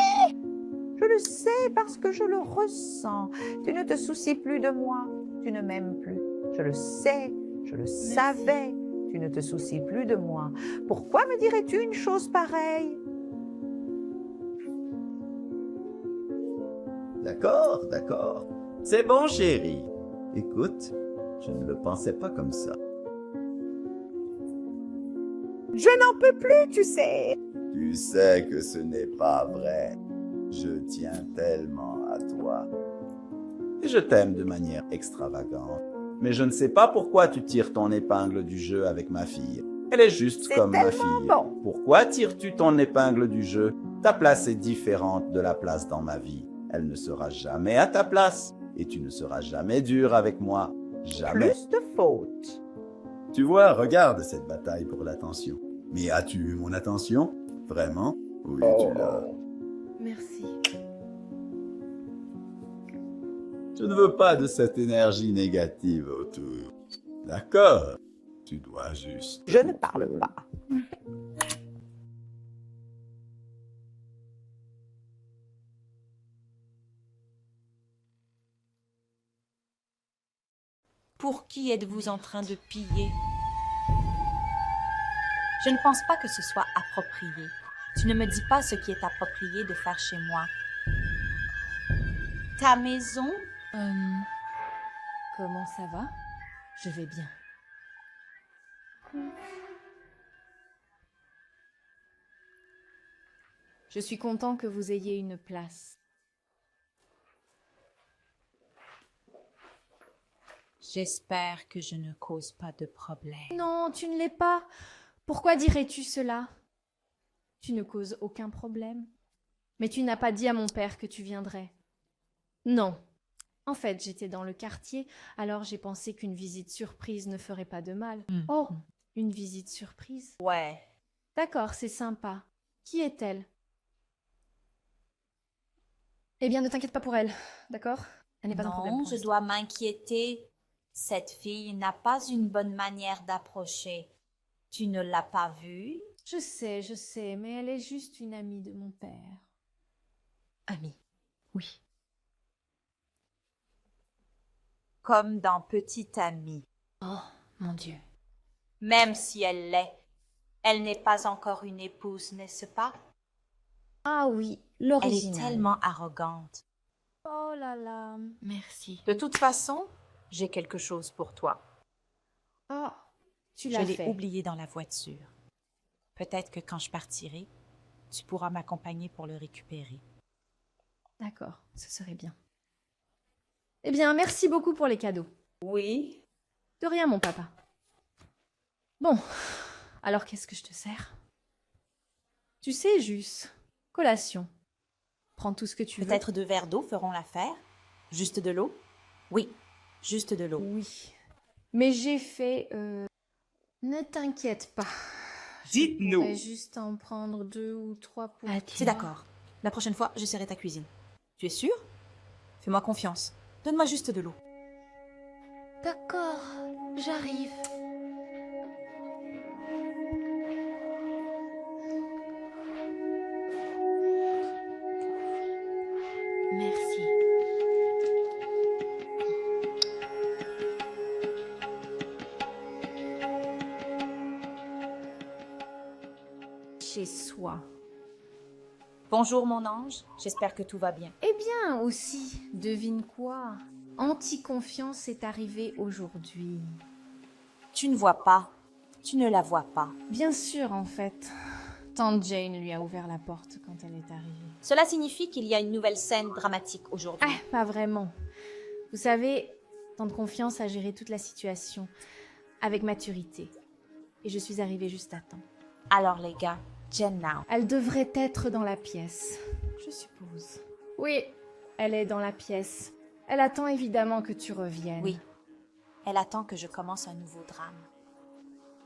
Je le sais parce que je le ressens. Tu ne te soucies plus de moi. Tu ne m'aimes plus. Je le sais, je le savais. Tu ne te soucies plus de moi. Pourquoi me dirais-tu une chose pareille? D'accord, d'accord. C'est bon, chérie. Écoute, je ne le pensais pas comme ça. Je n'en peux plus, tu sais. Tu sais que ce n'est pas vrai. Je tiens tellement à toi. Et je t'aime de manière extravagante. Mais je ne sais pas pourquoi tu tires ton épingle du jeu avec ma fille. Elle est juste comme ma fille. Bon. Pourquoi tires-tu ton épingle du jeu? Ta place est différente de la place dans ma vie. Elle ne sera jamais à ta place. Et tu ne seras jamais dur avec moi. Jamais. Plus de fautes. Tu vois, regarde cette bataille pour l'attention. Mais as-tu eu mon attention? Vraiment? Oui, tu l'as. Merci. Je ne veux pas de cette énergie négative autour. D'accord? Tu dois juste... Je ne parle pas. Pour qui êtes-vous en train de piller? Je ne pense pas que ce soit approprié. Tu ne me dis pas ce qui est approprié de faire chez moi. Ta maison? Comment ça va? Je vais bien. Je suis content que vous ayez une place. J'espère que je ne cause pas de problème. Non, tu ne l'es pas. Pourquoi dirais-tu cela? Tu ne causes aucun problème. Mais tu n'as pas dit à mon père que tu viendrais. Non. En fait, j'étais dans le quartier, alors j'ai pensé qu'une visite surprise ne ferait pas de mal. Oh, une visite surprise? Ouais. D'accord, c'est sympa. Qui est-elle? Eh bien, ne t'inquiète pas pour elle, d'accord? Elle n'est pas un problème. Non, je dois m'inquiéter. Cette fille n'a pas une bonne manière d'approcher. Tu ne l'as pas vue? Je sais, mais elle est juste une amie de mon père. Amie, oui. Comme dans Petite Amie. Oh, mon Dieu. Même si elle l'est, elle n'est pas encore une épouse, n'est-ce pas? Ah oui, Elle l'original. est tellement arrogante. Oh là là. Merci. De toute façon, j'ai quelque chose pour toi. Oh, tu Je l'as l'ai fait. oublié dans la voiture. Peut-être que quand je partirai, tu pourras m'accompagner pour le récupérer. D'accord, ce serait bien. Eh bien, merci beaucoup pour les cadeaux. Oui. De rien, mon papa. Bon, alors qu'est-ce que je te sers? Tu sais, Jus, collation. Prends tout ce que tu veux. Peut-être 2 verres d'eau feront l'affaire? Juste de l'eau? Oui, juste de l'eau. Oui. Mais j'ai fait... Ne t'inquiète pas. Dites-nous. Je pourrais juste en prendre 2 ou 3 pour C'est d'accord. La prochaine fois, je serai ta cuisine. Tu es sûre? Fais-moi confiance. Donne-moi juste de l'eau. D'accord, j'arrive. Merci. Chez soi. Bonjour mon ange, j'espère que tout va bien. Eh bien aussi, devine quoi? Anti-confiance est arrivée aujourd'hui. Tu ne vois pas, tu ne la vois pas. Bien sûr, en fait. Tante Jane lui a ouvert la porte quand elle est arrivée. Cela signifie qu'il y a une nouvelle scène dramatique aujourd'hui. Ah, pas vraiment. Vous savez, Tante Confiance a géré toute la situation avec maturité. Et je suis arrivée juste à temps. Alors les gars, Jen now. Elle devrait être dans la pièce, je suppose. Oui, elle est dans la pièce. Elle attend évidemment que tu reviennes. Oui, elle attend que je commence un nouveau drame.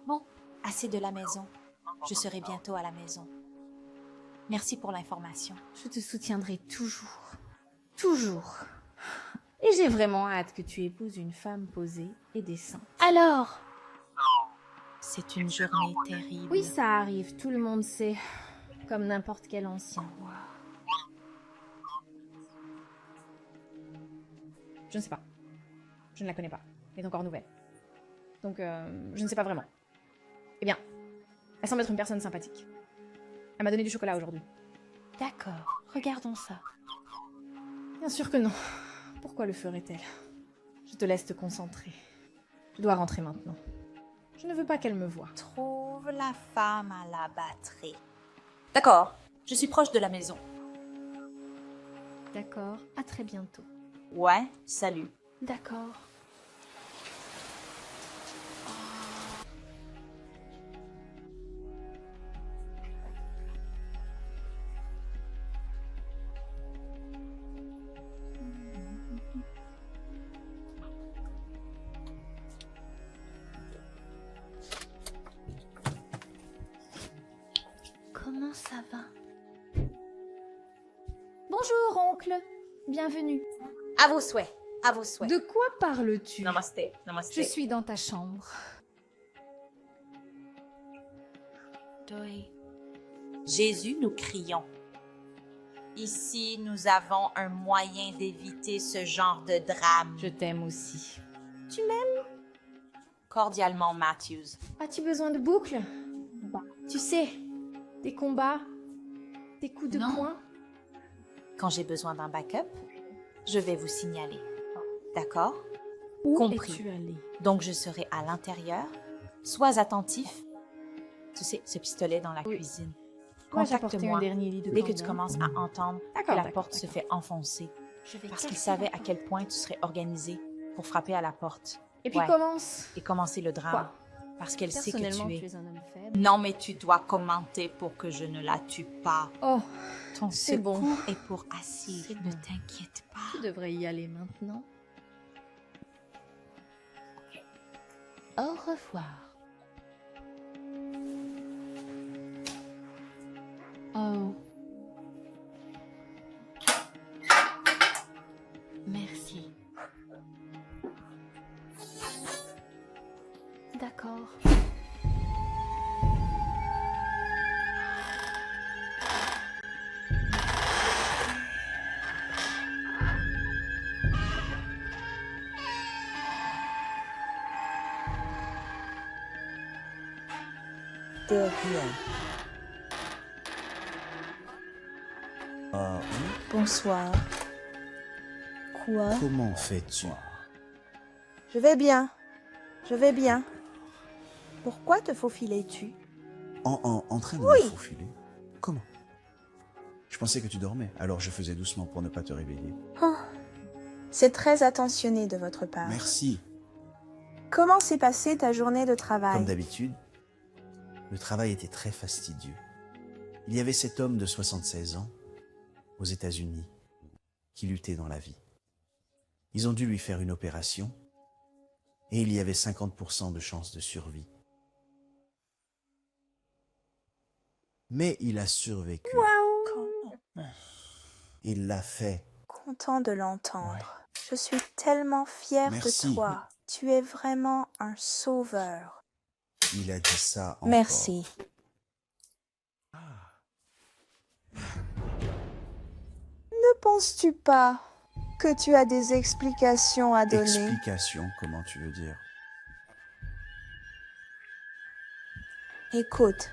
Bon, assez de la maison. Je serai bientôt à la maison. Merci pour l'information. Je te soutiendrai toujours. Toujours. Et j'ai vraiment hâte que tu épouses une femme posée et décente. Alors? C'est une journée terrible. Oui, ça arrive, tout le monde sait. Comme n'importe quel ancien roi. Je ne sais pas. Je ne la connais pas. Elle est encore nouvelle. Donc, je ne sais pas vraiment. Eh bien, elle semble être une personne sympathique. Elle m'a donné du chocolat aujourd'hui. D'accord, regardons ça. Bien sûr que non. Pourquoi le ferait-elle? Je te laisse te concentrer. Je dois rentrer maintenant. Je ne veux pas qu'elle me voie. Trouve la femme à la batterie. D'accord, je suis proche de la maison. D'accord, à très bientôt. Ouais, salut. D'accord. Comment ça va? Bonjour, oncle. Bienvenue. À vos souhaits, à vos souhaits. De quoi parles-tu? Namasté, namasté. Je suis dans ta chambre. Doi. Jésus, nous crions. Ici, nous avons un moyen d'éviter ce genre de drame. Je t'aime aussi. Tu m'aimes? Cordialement, Matthews. As-tu besoin de boucles? Tu sais, des combats, des coups de poing. Quand j'ai besoin d'un backup, je vais vous signaler. D'accord? Où Compris. es-tu allé? Donc, je serai à l'intérieur. Sois attentif. Tu sais, ce pistolet dans la cuisine. Moi, j'ai apporté Contacte-moi un dernier lit de dès que tu cordon. commences à entendre que D'accord, la d'accord, porte se fait enfoncer. Je vais Parce qu'il casser savait la à quel point tu serais organisé pour frapper à la porte. Et puis Ouais. commence. Et commencer le drame. Quoi? Parce qu'elle sait que Personnellement, tu tu es. es un homme faible. Non, mais tu dois commenter pour que je ne la tue pas. Oh, Ton c'est bon. secours est pour Assir. C'est Ne bon. t'inquiète pas. tu devrais y aller maintenant. Au revoir. Oh. Merci. D'accord. De rien. Ah oui? Bonsoir. Quoi? Comment fais-tu? Je vais bien. Je vais bien. Pourquoi te faufiles-tu? En train de Oui. me faufiler? Comment? Je pensais que tu dormais, alors je faisais doucement pour ne pas te réveiller. Oh, c'est très attentionné de votre part. Merci. Comment s'est passée ta journée de travail? Comme d'habitude, le travail était très fastidieux. Il y avait cet homme de 76 ans, aux États-Unis, qui luttait dans la vie. Ils ont dû lui faire une opération et il y avait 50% de chances de survie. Mais il a survécu. Il l'a fait. Content de l'entendre. Je suis tellement fière Merci. de toi. Tu es vraiment un sauveur. Il a dit ça encore. Merci. Ne penses-tu pas que tu as des explications à donner? Explication, comment tu veux dire? Écoute,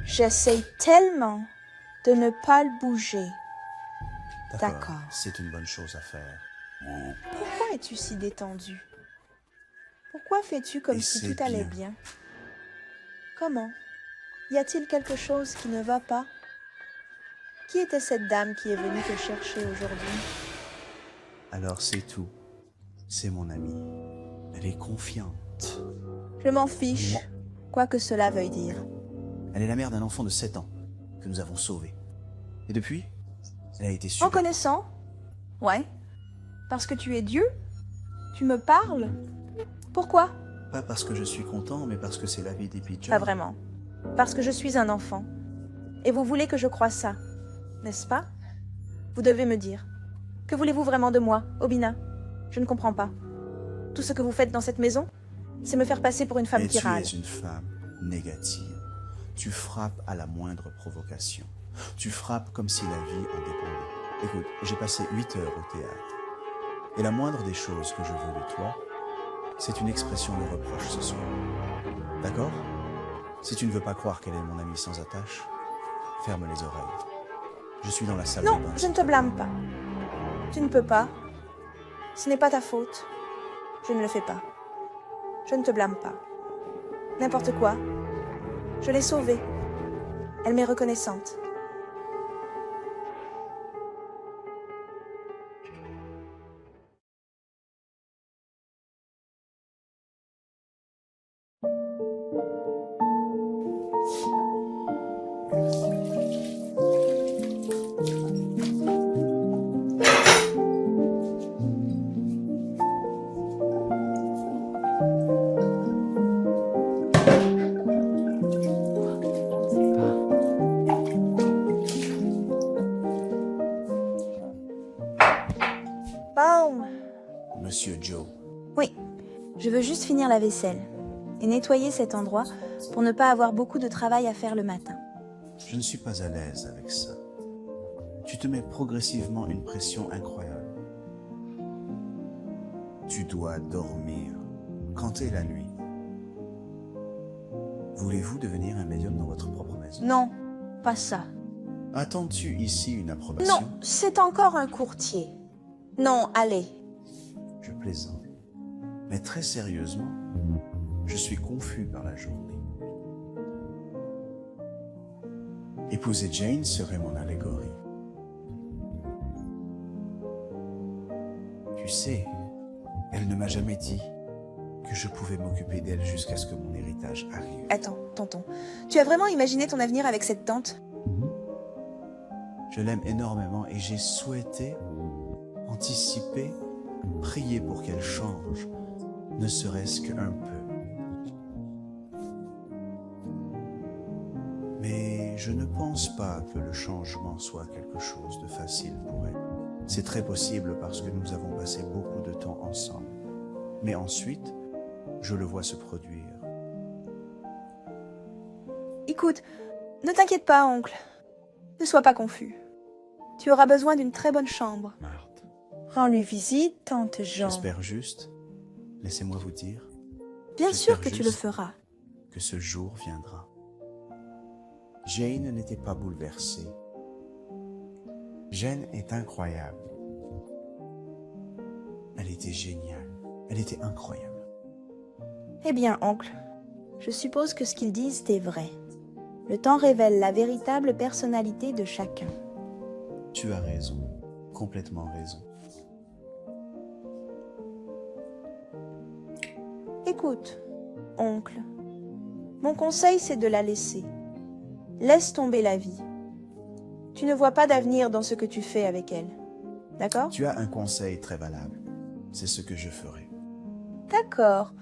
j'essaye tellement de ne pas le bouger. D'accord. C'est une bonne chose à faire. Pourquoi es-tu si détendu? Pourquoi fais-tu comme Et si c'est tout allait bien? Comment? Y a-t-il quelque chose qui ne va pas? Qui était cette dame qui est venue te chercher aujourd'hui? Alors c'est tout. C'est mon amie. Elle est confiante. Je m'en fiche, quoi que cela veuille dire. Elle est la mère d'un enfant de 7 ans que nous avons sauvé. Et depuis, elle a été En super. connaissant? Ouais. Parce que tu es Dieu? Tu me parles? Pourquoi? Pas parce que je suis content, mais parce que c'est la vie des pigeons. Pas vraiment. Parce que je suis un enfant. Et vous voulez que je croie ça, n'est-ce pas? Vous devez me dire. Que voulez-vous vraiment de moi, Obina? Je ne comprends pas. Tout ce que vous faites dans cette maison, c'est me faire passer pour une femme Et qui râle. tu es une femme négative. Tu frappes à la moindre provocation. Tu frappes comme si la vie en dépendait. Écoute, j'ai passé 8 heures au théâtre. Et la moindre des choses que je veux de toi, c'est une expression de reproche ce soir. D'accord? Si tu ne veux pas croire qu'elle est mon amie sans attache, ferme les oreilles. Je suis dans la salle Non, de bain. je ne te blâme pas. Tu ne peux pas. Ce n'est pas ta faute. Je ne le fais pas. Je ne te blâme pas. N'importe quoi. Je l'ai sauvée. Elle m'est reconnaissante. Baum. Monsieur Joe. Oui, je veux juste finir la vaisselle et nettoyer cet endroit pour ne pas avoir beaucoup de travail à faire le matin. Je ne suis pas à l'aise avec ça. Tu te mets progressivement une pression incroyable. Tu dois dormir. Quand est la nuit? Voulez-vous devenir un médium dans votre propre maison? Non, pas ça. Attends-tu ici une approbation? Non, c'est encore un courtier. Non, allez. Je plaisante. Mais très sérieusement, je suis confus par la journée. Épouser Jane serait mon allégorie. Tu sais, elle ne m'a jamais dit que je pouvais m'occuper d'elle jusqu'à ce que mon héritage arrive. Attends, tonton. Tu as vraiment imaginé ton avenir avec cette tante? Je l'aime énormément et j'ai souhaité anticiper, prier pour qu'elle change, ne serait-ce qu'un peu. Mais je ne pense pas que le changement soit quelque chose de facile pour elle. C'est très possible parce que nous avons passé beaucoup de temps ensemble. Mais ensuite, je le vois se produire. Écoute, ne t'inquiète pas, oncle. Ne sois pas confus. Tu auras besoin d'une très bonne chambre. Marthe. Rends-lui visite, tante Jean. J'espère juste, laissez-moi vous dire, Bien sûr j'espère que tu le juste feras. que ce jour viendra. Jane n'était pas bouleversée. Jane est incroyable. Elle était géniale. Elle était incroyable. Eh bien, oncle, je suppose que ce qu'ils disent est vrai. Le temps révèle la véritable personnalité de chacun. Tu as raison. Complètement raison. Écoute, oncle, mon conseil c'est de la laisser. Laisse tomber la vie. Tu ne vois pas d'avenir dans ce que tu fais avec elle. D'accord? Tu as un conseil très valable. c'est ce que je ferai. D'accord.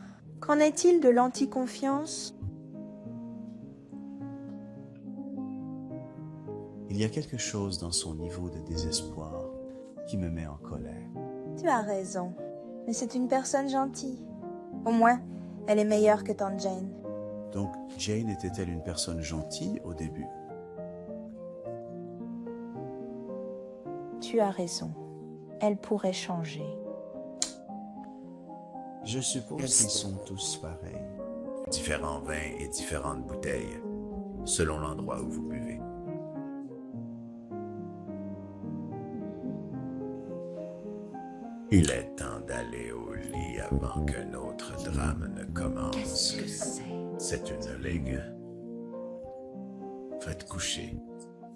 Qu'en est-il de l'anti-confiance? Il y a quelque chose dans son niveau de désespoir qui me met en colère. Tu as raison. Mais c'est une personne gentille. Au moins, elle est meilleure que tante Jane. Donc, Jane était-elle une personne gentille au début? Tu as raison. Elle pourrait changer. Je suppose qu'ils sont tous pareils. Différents vins et différentes bouteilles, selon l'endroit où vous buvez. Il est temps d'aller au lit avant qu'un autre drame ne commence. Qu'est-ce que c'est? C'est une ligue. Va te coucher.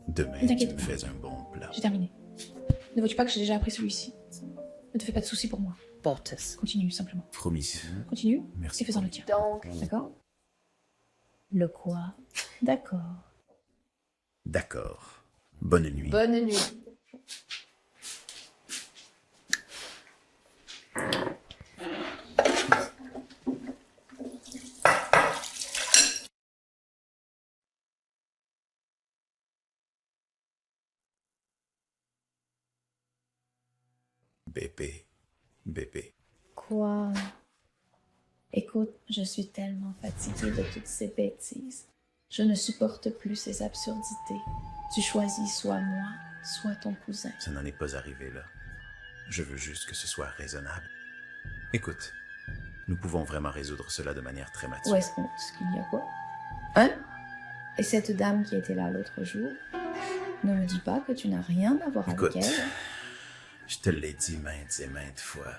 Demain, Ne tu t'inquiète me pas. fais un bon plat. J'ai terminé. Ne vois-tu pas que j'ai déjà appris celui-ci? Ne te fais pas de soucis pour moi. Portes. Continue, simplement. Promis. Continue. Merci. Et fais-en le tien. Donc, D'accord? Le quoi? D'accord. D'accord. Bonne nuit. bonne nuit. Bébé. Bébé. Quoi? Écoute, je suis tellement fatiguée de toutes ces bêtises. Je ne supporte plus ces absurdités. Tu choisis soit moi, soit ton cousin. Ça n'en est pas arrivé là. Je veux juste que ce soit raisonnable. Écoute, nous pouvons vraiment résoudre cela de manière très mature. Où est-ce qu'il y a quoi? Hein? Et cette dame qui était là l'autre jour, ne me dis pas que tu n'as rien à voir Écoute, avec elle. je te l'ai dit maintes et maintes fois.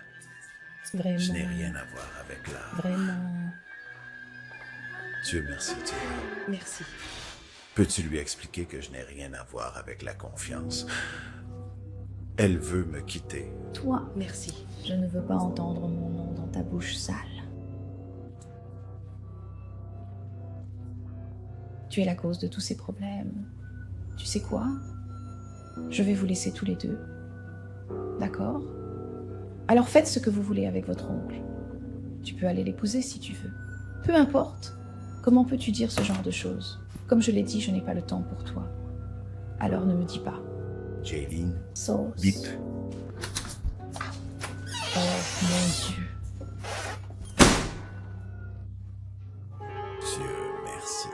Vraiment. Je n'ai rien à voir avec l'art. Vraiment. Dieu merci, Dieu. Merci. Peux-tu lui expliquer que je n'ai rien à voir avec la confiance? Elle veut me quitter. Toi, Merci. je ne veux pas entendre mon nom dans ta bouche sale. Tu es la cause de tous ces problèmes. Tu sais quoi? Je vais vous laisser tous les deux. D'accord? Alors faites ce que vous voulez avec votre oncle. Tu peux aller l'épouser si tu veux. Peu importe. Comment peux-tu dire ce genre de choses? Comme je l'ai dit, je n'ai pas le temps pour toi. Alors ne me dis pas. Jaylene, Sauce. bip. Oh mon Dieu. Dieu merci.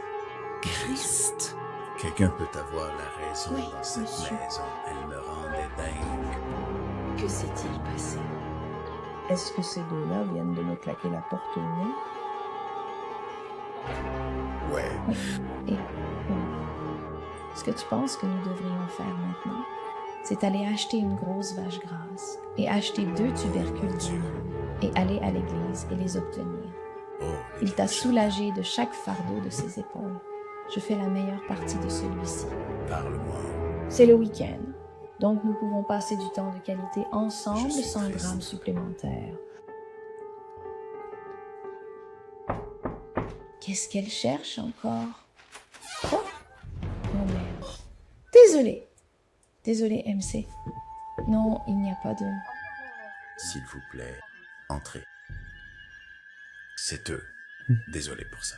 Christ. Quelqu'un peut avoir la raison Oui, dans cette monsieur. maison. Elle me rendait dingue. Que s'est-il passé? Est-ce que ces deux-là viennent de me claquer la porte au nez? Ouais. Et ce que tu penses que nous devrions faire maintenant, c'est aller acheter une grosse vache grasse et acheter 2 tubercules d'humains et aller à l'église et les obtenir. Oh, Il t'a soulagé de chaque fardeau de ses épaules. Je fais la meilleure partie de celui-ci. parle-moi. C'est le week-end, donc nous pouvons passer du temps de qualité ensemble Je suis sans triste. grammes supplémentaires. Qu'est-ce qu'elle cherche encore? Quoi? Oh merde. Désolée. Désolée, MC. Non, il n'y a pas de... S'il vous plaît, entrez. C'est eux. Désolé pour ça.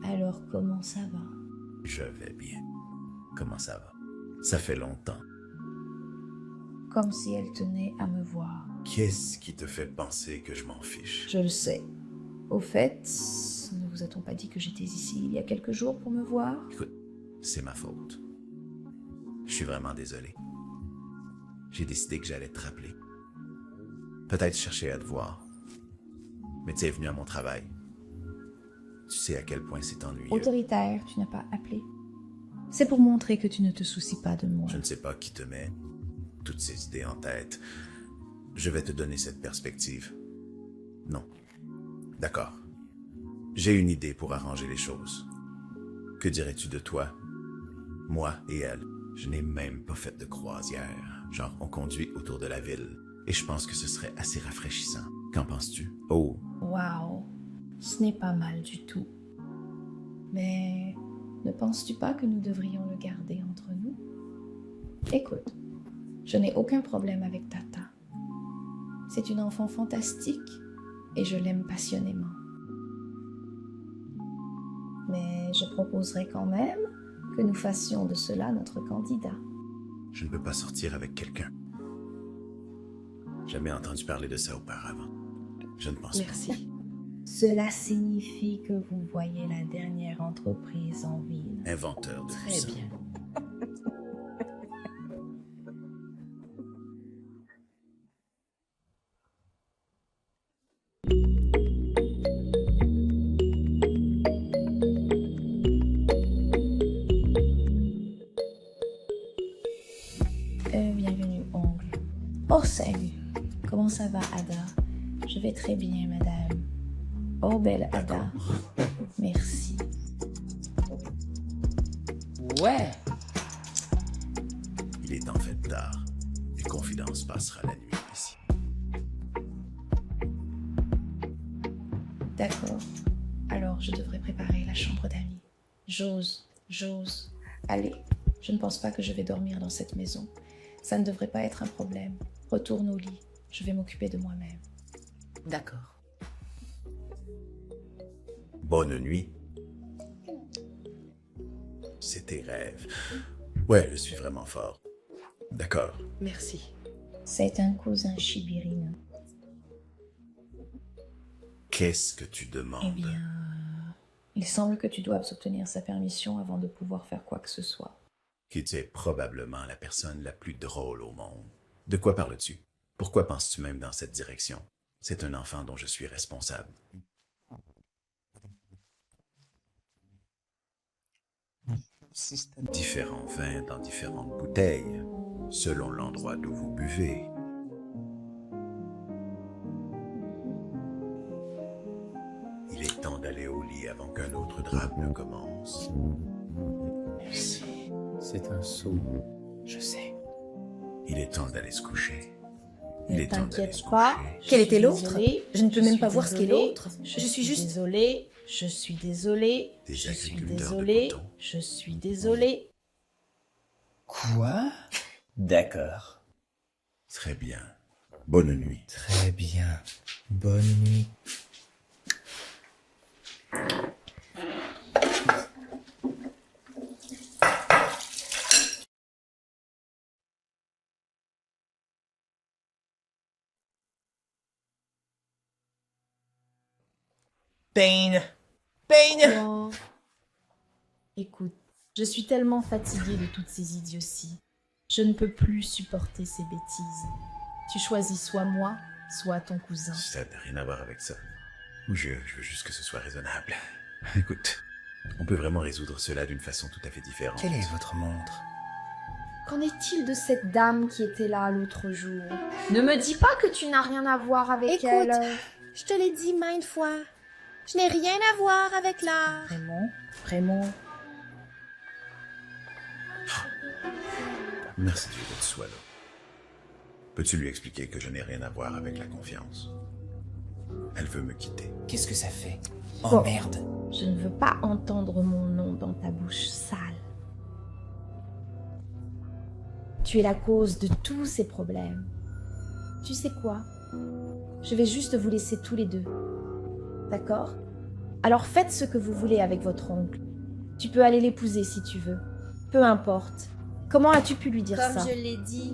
Alors, comment ça va? Je vais bien. Comment ça va? Ça fait longtemps. Comme si elle tenait à me voir. Qu'est-ce qui te fait penser que je m'en fiche? Je le sais. Au fait, ne vous a-t-on pas dit que j'étais ici il y a quelques jours pour me voir? Écoute, c'est ma faute. Je suis vraiment désolé. J'ai décidé que j'allais te rappeler. Peut-être chercher à te voir. Mais tu es venu à mon travail. Tu sais à quel point c'est ennuyeux. Autoritaire, tu n'as pas appelé. C'est pour montrer que tu ne te soucies pas de moi. Je ne sais pas qui te met toutes ces idées en tête. Je vais te donner cette perspective. Non. D'accord. J'ai une idée pour arranger les choses. Que dirais-tu de toi? Moi et elle. Je n'ai même pas fait de croisière. Genre, on conduit autour de la ville. Et je pense que ce serait assez rafraîchissant. Qu'en penses-tu? Oh, Waouh, ce n'est pas mal du tout. Mais Ne penses-tu pas que nous devrions le garder entre nous? Écoute, je n'ai aucun problème avec Tata. C'est une enfant fantastique et je l'aime passionnément. Mais je proposerais quand même que nous fassions de cela notre candidat. Je ne peux pas sortir avec quelqu'un. Jamais entendu parler de ça auparavant. Je ne pense Merci. Cela signifie que vous voyez la dernière entreprise en ville. pas. Inventeur de tout Très ça. bien. Bienvenue, oncle. Oh, salut. Comment ça va, Ada? Je vais très bien, madame. Oh, belle Ada. Merci. Ouais. Il est en fait tard. Les confidences passera la nuit ici. D'accord. Alors, je devrais préparer la chambre d'amis. J'ose. Allez, je ne pense pas que je vais dormir dans cette maison. Ça ne devrait pas être un problème. Retourne au lit. Je vais m'occuper de moi-même. D'accord. Bonne nuit. C'est tes rêves. Ouais, je suis vraiment fort. D'accord. Merci. C'est un cousin chibirine. Qu'est-ce que tu demandes? Eh bien, il semble que tu doives obtenir sa permission avant de pouvoir faire quoi que ce soit. Que tu es probablement la personne la plus drôle au monde. De quoi parles-tu? Pourquoi penses-tu même dans cette direction? C'est un enfant dont je suis responsable. Différents vins dans différentes bouteilles, selon l'endroit d'où vous buvez. Il est temps d'aller au lit avant qu'un autre drame ne commence. Merci. C'est un saut. Je sais. Il est temps d'aller se coucher. Il Ne est temps d'aller t'inquiète se pas. coucher. Quel était l'autre? Désolée, Je ne peux même suis pas voir ce qu'est désolée, l'autre. Je suis juste... désolée. Je suis désolée. Des Je suis agriculteurs de désolée. coton. Je suis désolée. Quoi? D'accord. Très bien. Bonne nuit. Très bien. Bonne nuit. Bane. Bane. Écoute, je suis tellement fatiguée de toutes ces idioties. Je ne peux plus supporter ces bêtises. Tu choisis soit moi, soit ton cousin. Ça n'a rien à voir avec ça. Je veux juste que ce soit raisonnable. Écoute, on peut vraiment résoudre cela d'une façon tout à fait différente. Quelle est votre montre? Qu'en est-il de cette dame qui était là l'autre jour? Ne me dis pas que tu n'as rien à voir avec elle. Écoute, je te l'ai dit maintes fois. Je n'ai rien à voir avec l'art. Vraiment. Merci Dieu que tu sois là. Peux-tu lui expliquer que je n'ai rien à voir avec la confiance? Elle veut me quitter. Qu'est-ce que ça fait? Oh Bon. merde. Je ne veux pas entendre mon nom dans ta bouche sale. Tu es la cause de tous ces problèmes. Tu sais quoi? Je vais juste vous laisser tous les deux. D'accord? Alors faites ce que vous voulez avec votre oncle. Tu peux aller l'épouser si tu veux. Peu importe. Comment as-tu pu lui dire Comme ça? je l'ai dit,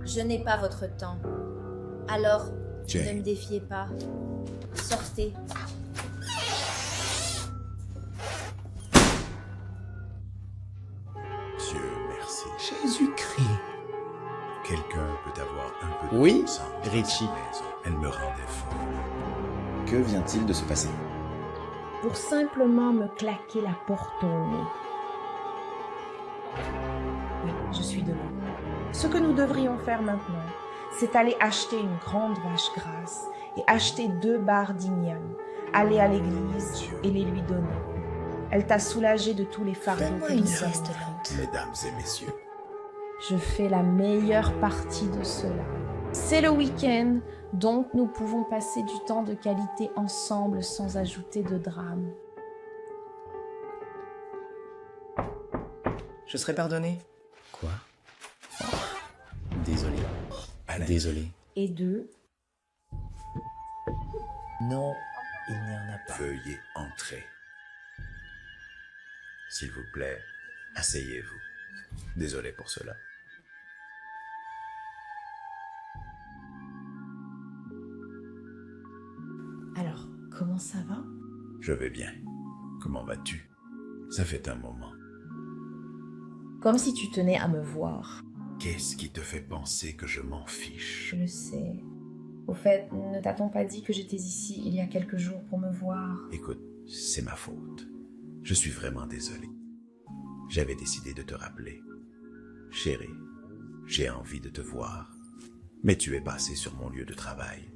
je n'ai pas votre temps. Alors, Jane. ne me défiez pas. Sortez. Dieu merci. Jésus-Christ. Quelqu'un peut avoir un peu de Oui, bon sens dans Richie. cette maison. Elle me rendait fou. Que vient-il de se passer? Pour simplement me claquer la porte au nez. Oui, je suis de là. Ce que nous devrions faire maintenant, c'est aller acheter une grande vache grasse et acheter 2 barres d'igname, aller à l'église et les lui donner. Elle t'a soulagé de tous les fardeaux Fais-moi que une nous sieste avons. lente. Mesdames et messieurs, Je fais la meilleure partie de cela. C'est le week-end, donc nous pouvons passer du temps de qualité ensemble sans ajouter de drame. Je serai pardonné. Quoi? Désolé. Désolé. Et 2. Non, il n'y en a pas. Veuillez entrer. S'il vous plaît, asseyez-vous. Désolé pour cela. Alors, comment ça va? Je vais bien. Comment vas-tu? Ça fait un moment. Comme si tu tenais à me voir. Qu'est-ce qui te fait penser que je m'en fiche? Je le sais. Au fait, ne t'a-t-on pas dit que j'étais ici il y a quelques jours pour me voir? Écoute, c'est ma faute. Je suis vraiment désolé. J'avais décidé de te rappeler. Chérie, j'ai envie de te voir. Mais tu es passé sur mon lieu de travail.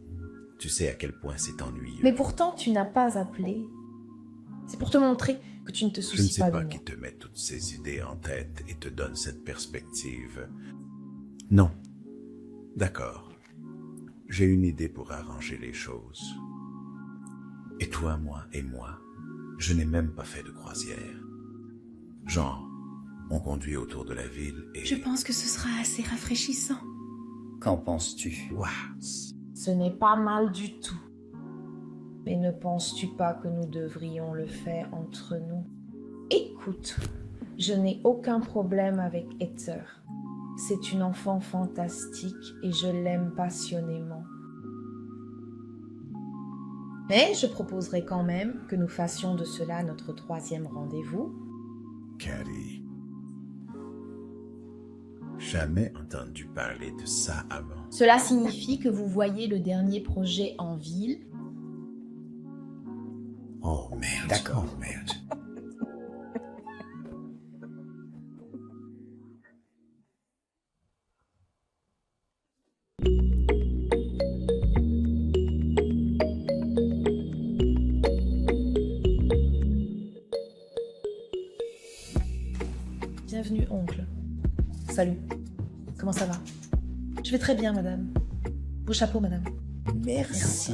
Tu sais à quel point c'est ennuyeux. Mais pourtant, tu n'as pas appelé. C'est pour te montrer que tu ne te Je ne soucies sais pas pas de moi. qui te met toutes ces idées en tête et te donne cette perspective. Non. D'accord. J'ai une idée pour arranger les choses. Et toi, moi, je n'ai même pas fait de croisière. Genre, on conduit autour de la ville et... Je pense que ce sera assez rafraîchissant. Qu'en penses-tu? Waouh! Ce n'est pas mal du tout. Mais ne penses-tu pas que nous devrions le faire entre nous? Écoute, je n'ai aucun problème avec Heather. C'est une enfant fantastique et je l'aime passionnément. Mais je proposerai quand même que nous fassions de cela notre 3e rendez-vous. Carrie, jamais entendu parler de ça avant. Cela signifie que vous voyez le dernier projet en ville. Oh merde. D'accord. Oh merde. Bienvenue, oncle. Salut. Comment ça va? Je vais très bien, madame. Beau chapeau, madame. Merci.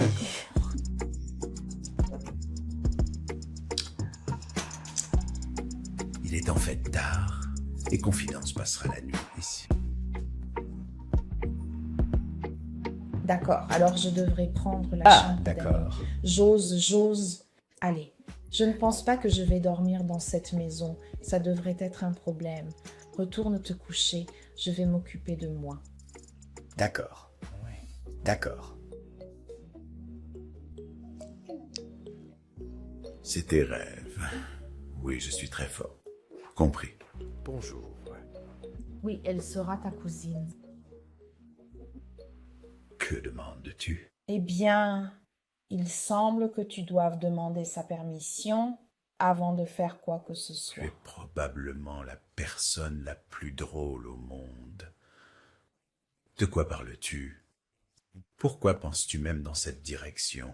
Il est en fait tard et Confidence passera la nuit ici. D'accord, alors je devrais prendre la Ah, chambre d'accord. d'amis. J'ose. Allez, je ne pense pas que je vais dormir dans cette maison. Ça devrait être un problème. Retourne te coucher, je vais m'occuper de moi. D'accord. D'accord. C'est tes rêves. Oui, je suis très fort. Compris. Bonjour. Oui, elle sera ta cousine. Que demandes-tu? Eh bien, il semble que tu doives demander sa permission avant de faire quoi que ce Tu soit. es probablement la personne la plus drôle au monde. De quoi parles-tu? Pourquoi penses-tu même dans cette direction?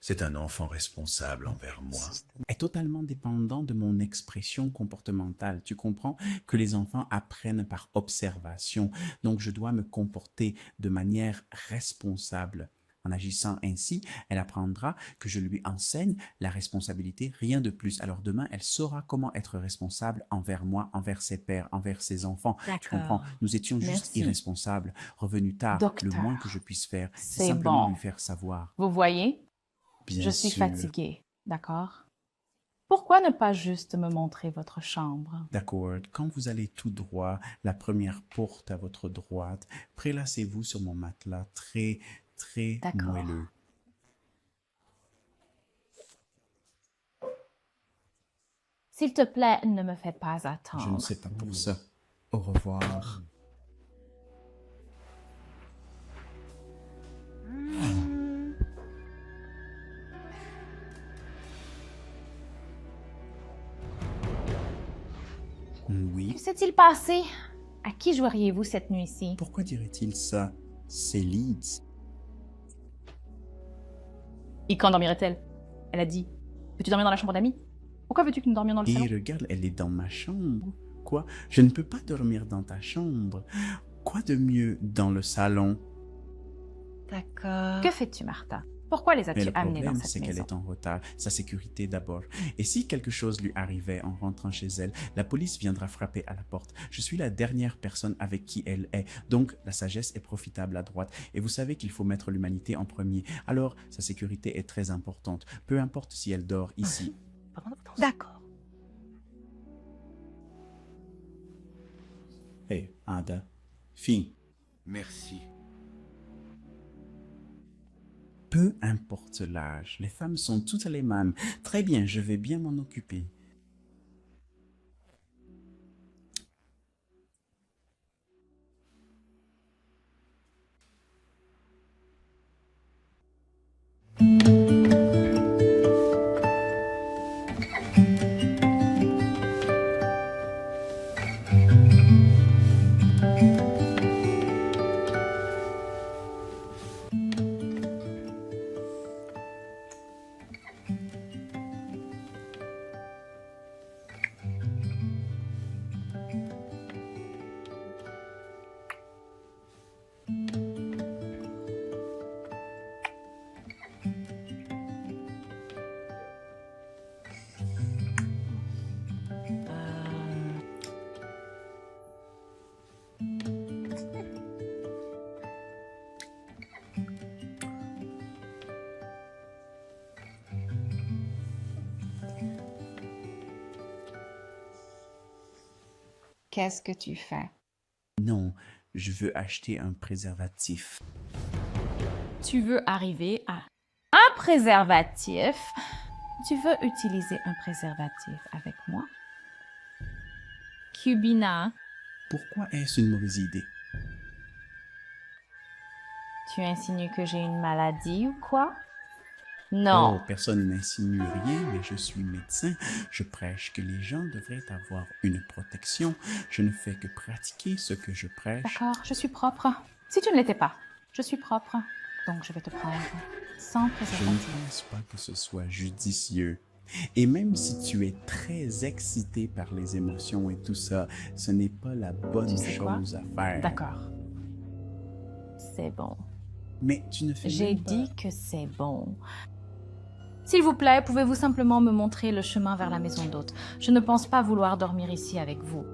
C'est un enfant responsable envers moi. Est totalement dépendant de mon expression comportementale. Tu comprends que les enfants apprennent par observation. Donc, je dois me comporter de manière responsable. En agissant ainsi, elle apprendra que je lui enseigne la responsabilité, rien de plus. Alors demain, elle saura comment être responsable envers moi, envers ses pères, envers ses enfants. Tu comprends? Nous étions juste Merci. irresponsables, revenus tard. Docteur, Le moins que je puisse faire, c'est c'est simplement bon. lui faire savoir. Vous voyez, Bien je suis sûr. fatiguée, d'accord? Pourquoi ne pas juste me montrer votre chambre? D'accord. Quand vous allez tout droit, la première porte à votre droite, prélassez-vous sur mon matelas très D'accord. moelleux. S'il te plaît, ne me fais pas attendre. Je ne sais pas pour ça. Au revoir. Oui. Que s'est-il passé? À qui joueriez-vous cette nuit-ci? Pourquoi dirait-il ça? C'est Leeds. Et quand dormirait-elle? Elle a dit, veux-tu dormir dans la chambre d'amis? Pourquoi veux-tu que nous dormions dans le Et salon? regarde, elle est dans ma chambre. Quoi? Je ne peux pas dormir dans ta chambre. Quoi de mieux dans le salon? D'accord. Que fais-tu, Martha? Pourquoi les Mais as-tu le amenés dans problème, cette c'est qu'elle maison? est en retard. Sa sécurité d'abord. Et si quelque chose lui arrivait en rentrant chez elle, la police viendra frapper à la porte. Je suis la dernière personne avec qui elle est. Donc, la sagesse est profitable à droite. Et vous savez qu'il faut mettre l'humanité en premier. Alors, sa sécurité est très importante. Peu importe si elle dort ici. D'accord. Hé, Ada. Fille. Merci. Peu importe l'âge, les femmes sont toutes les mêmes. Très bien, je vais bien m'en occuper. Qu'est-ce que tu fais? Non, je veux acheter un préservatif. Tu veux arriver à un préservatif? Tu veux utiliser un préservatif avec moi? Cubina, Pourquoi est-ce une mauvaise idée? tu insinues que j'ai une maladie ou quoi? Non. Oh, personne n'insinue rien, mais je suis médecin. Je prêche que les gens devraient avoir une protection. Je ne fais que pratiquer ce que je prêche. D'accord, je suis propre. Si tu ne l'étais pas, je suis propre. Donc je vais te prendre sans Je ne préservatif. pense pas que ce soit judicieux. Et même si tu es très excité par les émotions et tout ça, ce n'est pas la bonne Tu sais quoi? chose à faire. D'accord. C'est bon. Mais tu ne fais J'ai même pas... dit que c'est bon. S'il vous plaît, pouvez-vous simplement me montrer le chemin vers la maison d'hôte? Je ne pense pas vouloir dormir ici avec vous.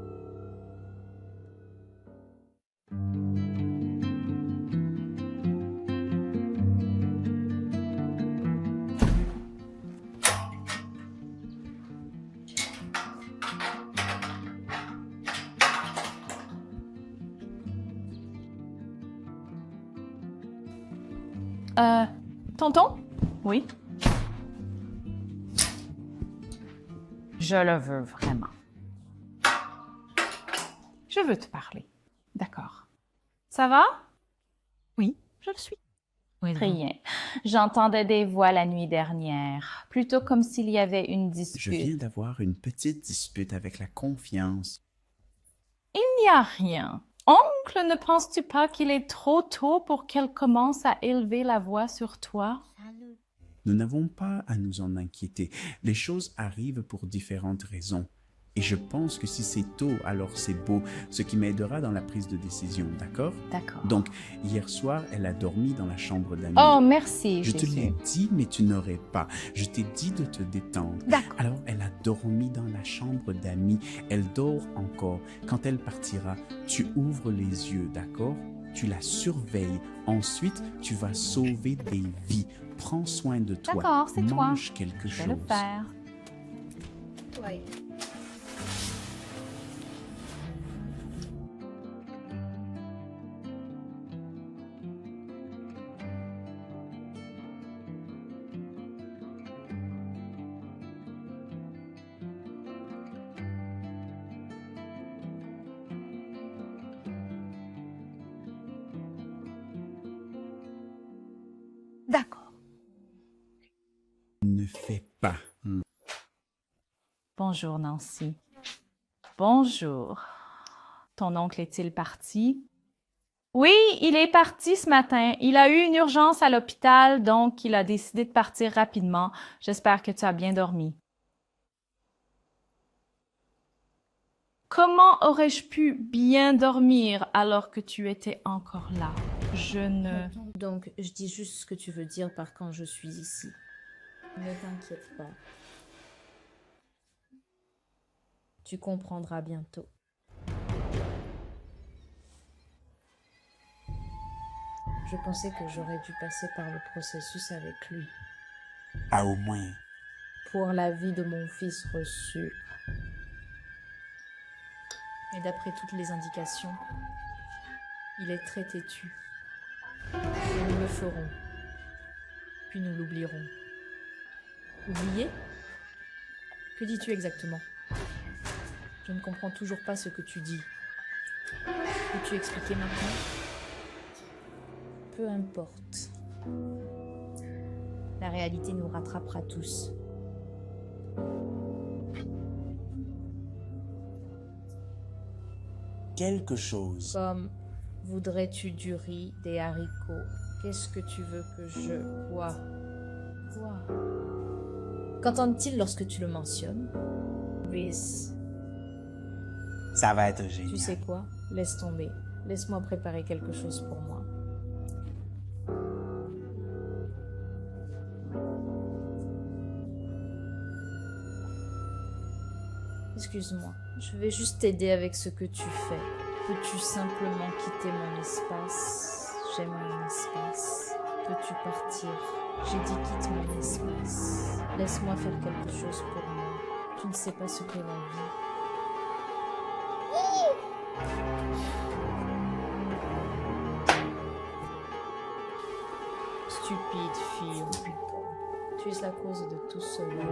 Tonton? Oui? Je le veux vraiment. Je veux te parler. D'accord. Ça va? Oui, je le suis. Rien. J'entendais des voix la nuit dernière, plutôt comme s'il y avait une dispute. Je viens d'avoir une petite dispute avec la confiance. Il n'y a rien. Oncle, ne penses-tu pas qu'il est trop tôt pour qu'elle commence à élever la voix sur toi? Nous n'avons pas à nous en inquiéter. Les choses arrivent pour différentes raisons. Et je pense que si c'est tôt, alors c'est beau, ce qui m'aidera dans la prise de décision, d'accord? D'accord. Donc, hier soir, elle a dormi dans la chambre d'Amie. Oh, merci, Je te Jésus. l'ai dit, mais tu n'aurais pas. Je t'ai dit de te détendre. D'accord. Alors, elle a dormi dans la chambre d'Amie. Elle dort encore. Quand elle partira, tu ouvres les yeux, d'accord? Tu la surveilles. Ensuite, tu vas sauver des vies. Prends soin de toi. D'accord, c'est toi. Mange quelque Je chose. vais le faire. Ouais. D'accord. Ne fais pas. Bonjour, Nancy. Bonjour. Ton oncle est-il parti? Oui, il est parti ce matin. Il a eu une urgence à l'hôpital, donc il a décidé de partir rapidement. J'espère que tu as bien dormi. Comment aurais-je pu bien dormir alors que tu étais encore là? Je ne... Donc, je dis juste ce que tu veux dire par quand je suis ici. Ne t'inquiète pas. Tu comprendras bientôt. Je pensais que j'aurais dû passer par le processus avec lui. Ah, au moins. Pour la vie de mon fils reçu. Et d'après toutes les indications, il est très têtu. Et nous le ferons. Puis nous l'oublierons. Oublier? Que dis-tu exactement? Je ne comprends toujours pas ce que tu dis. Peux-tu expliquer maintenant? Peu importe. La réalité nous rattrapera tous. Quelque chose. Comme, voudrais-tu du riz, des haricots? Qu'est-ce que tu veux que je... Quoi? Qu'entendent-ils lorsque tu le mentionnes? Rhys. Ça va être génial. Tu sais quoi? Laisse tomber. Laisse-moi préparer quelque chose pour moi. Excuse-moi, je vais juste t'aider avec ce que tu fais. Peux-tu simplement quitter mon espace? J'aime mon espace. Peux-tu partir? J'ai dit quitte mon espace. Laisse-moi faire quelque chose pour moi. Tu ne sais pas ce qu'est la vie. Stupide fille, oh putain. Tu es la cause de tout cela.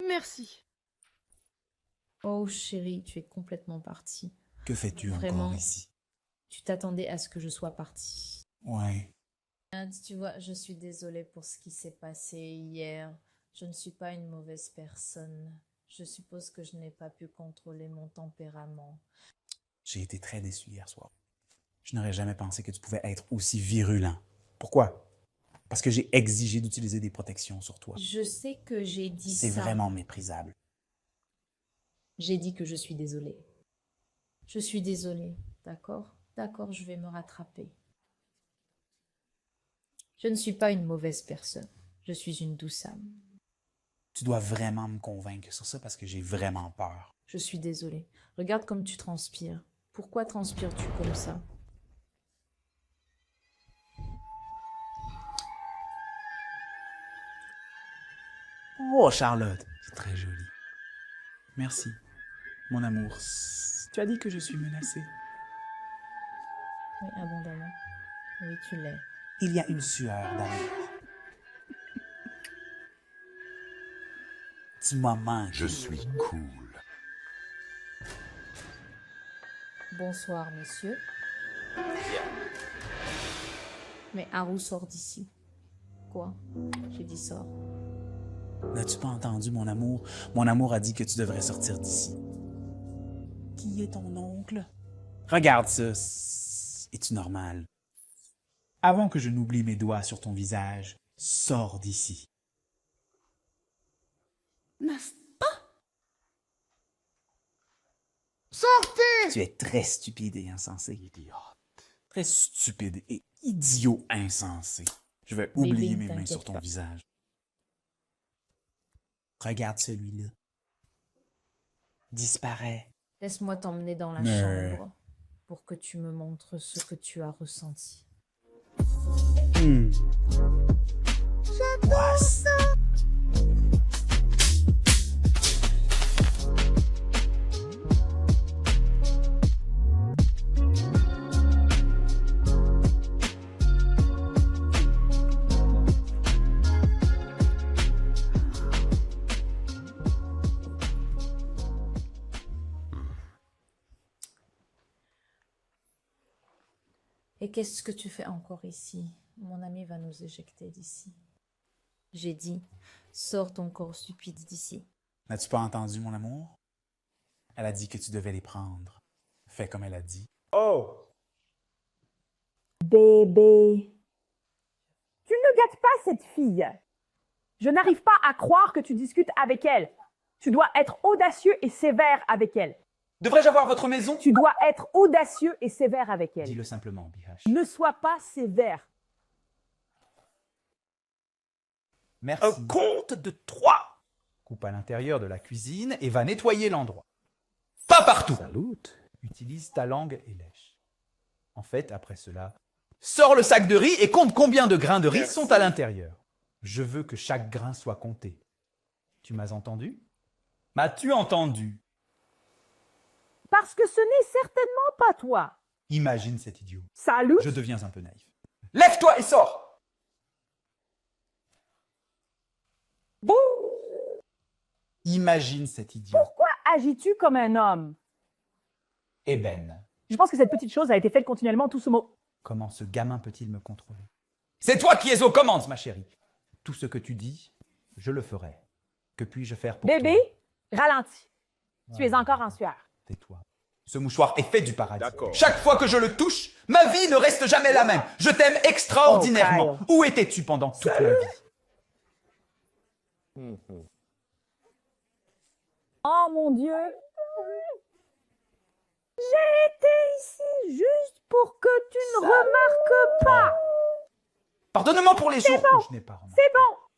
Merci. Oh chérie, tu es complètement partie. Que fais-tu Vraiment, encore ici? tu t'attendais à ce que je sois partie. Ouais. Tu vois, je suis désolée pour ce qui s'est passé hier. Je ne suis pas une mauvaise personne. Je suppose que je n'ai pas pu contrôler mon tempérament. J'ai été très déçu hier soir. Je n'aurais jamais pensé que tu pouvais être aussi virulent. Pourquoi? Parce que j'ai exigé d'utiliser des protections sur toi. Je sais que j'ai dit ça. C'est vraiment méprisable. J'ai dit que je suis désolée. Je suis désolée, d'accord? D'accord, je vais me rattraper. Je ne suis pas une mauvaise personne. Je suis une douce âme. Tu dois vraiment me convaincre sur ça parce que j'ai vraiment peur. Je suis désolée. Regarde comme tu transpires. Pourquoi transpires-tu comme ça? Oh, Charlotte, c'est très joli. Merci, mon amour. Tu as dit que je suis menacée. Oui, abondamment. Oui, tu l'es. Il y a une sueur d'amour. Tu m'as manqué. Je suis cool. Bonsoir, monsieur. Mais Haru sort d'ici. Quoi? J'ai dit sort. N'as-tu pas entendu, mon amour? Mon amour a dit que tu devrais sortir d'ici. Qui est ton oncle? Regarde ça. Es-tu normal? Avant que je n'oublie mes doigts sur ton visage, sors d'ici. N'est-ce pas? Sortez! Tu es très stupide et insensé. Idiote. Très stupide et idiot insensé. Je vais oublier mes mains sur ton visage. Regarde celui-là. Disparaît. Laisse-moi t'emmener dans la Mais- chambre pour que tu me montres ce que tu as ressenti. J'adore ça! Et qu'est-ce que tu fais encore ici? Mon ami va nous éjecter d'ici. J'ai dit, sors ton corps stupide d'ici. N'as-tu pas entendu, mon amour? Elle a dit que tu devais les prendre. Fais comme elle a dit. Oh! Bébé. Tu ne gâtes pas cette fille. Je n'arrive pas à croire que tu discutes avec elle. Tu dois être audacieux et sévère avec elle. Devrais-je avoir votre maison? Tu dois être audacieux et sévère avec elle. Dis-le simplement, Bihash. Ne sois pas sévère. Merci. Un compte de 3. Coupe à l'intérieur de la cuisine et va nettoyer l'endroit. Pas partout. Salut. Utilise ta langue et lèche. En fait, après cela, sors le sac de riz et compte combien de grains de riz sont à l'intérieur. Je veux que chaque grain soit compté. Tu m'as entendu? M'as-tu entendu? Parce que ce n'est certainement pas toi. Imagine cet idiot. Salut. Je deviens un peu naïf. Lève-toi et sors! Bon. Imagine cet idiot. Pourquoi agis-tu comme un homme? Eben. Je pense que cette petite chose a été faite continuellement tout ce mot. Comment ce gamin peut-il me contrôler? C'est toi qui es aux commandes, ma chérie. Tout ce que tu dis, je le ferai. Que puis-je faire pour Bébé, toi? ralentis. Tu es encore en sueur. Tais-toi. Ce mouchoir est fait du paradis. Chaque fois que je le touche, ma vie ne reste jamais la même. Je t'aime extraordinairement. Oh, Où étais-tu pendant toute ma vie? Oh mon Dieu. J'ai été ici juste pour que tu ne remarques pas. Pardonne-moi pour les jours où je n'ai pas remarqué.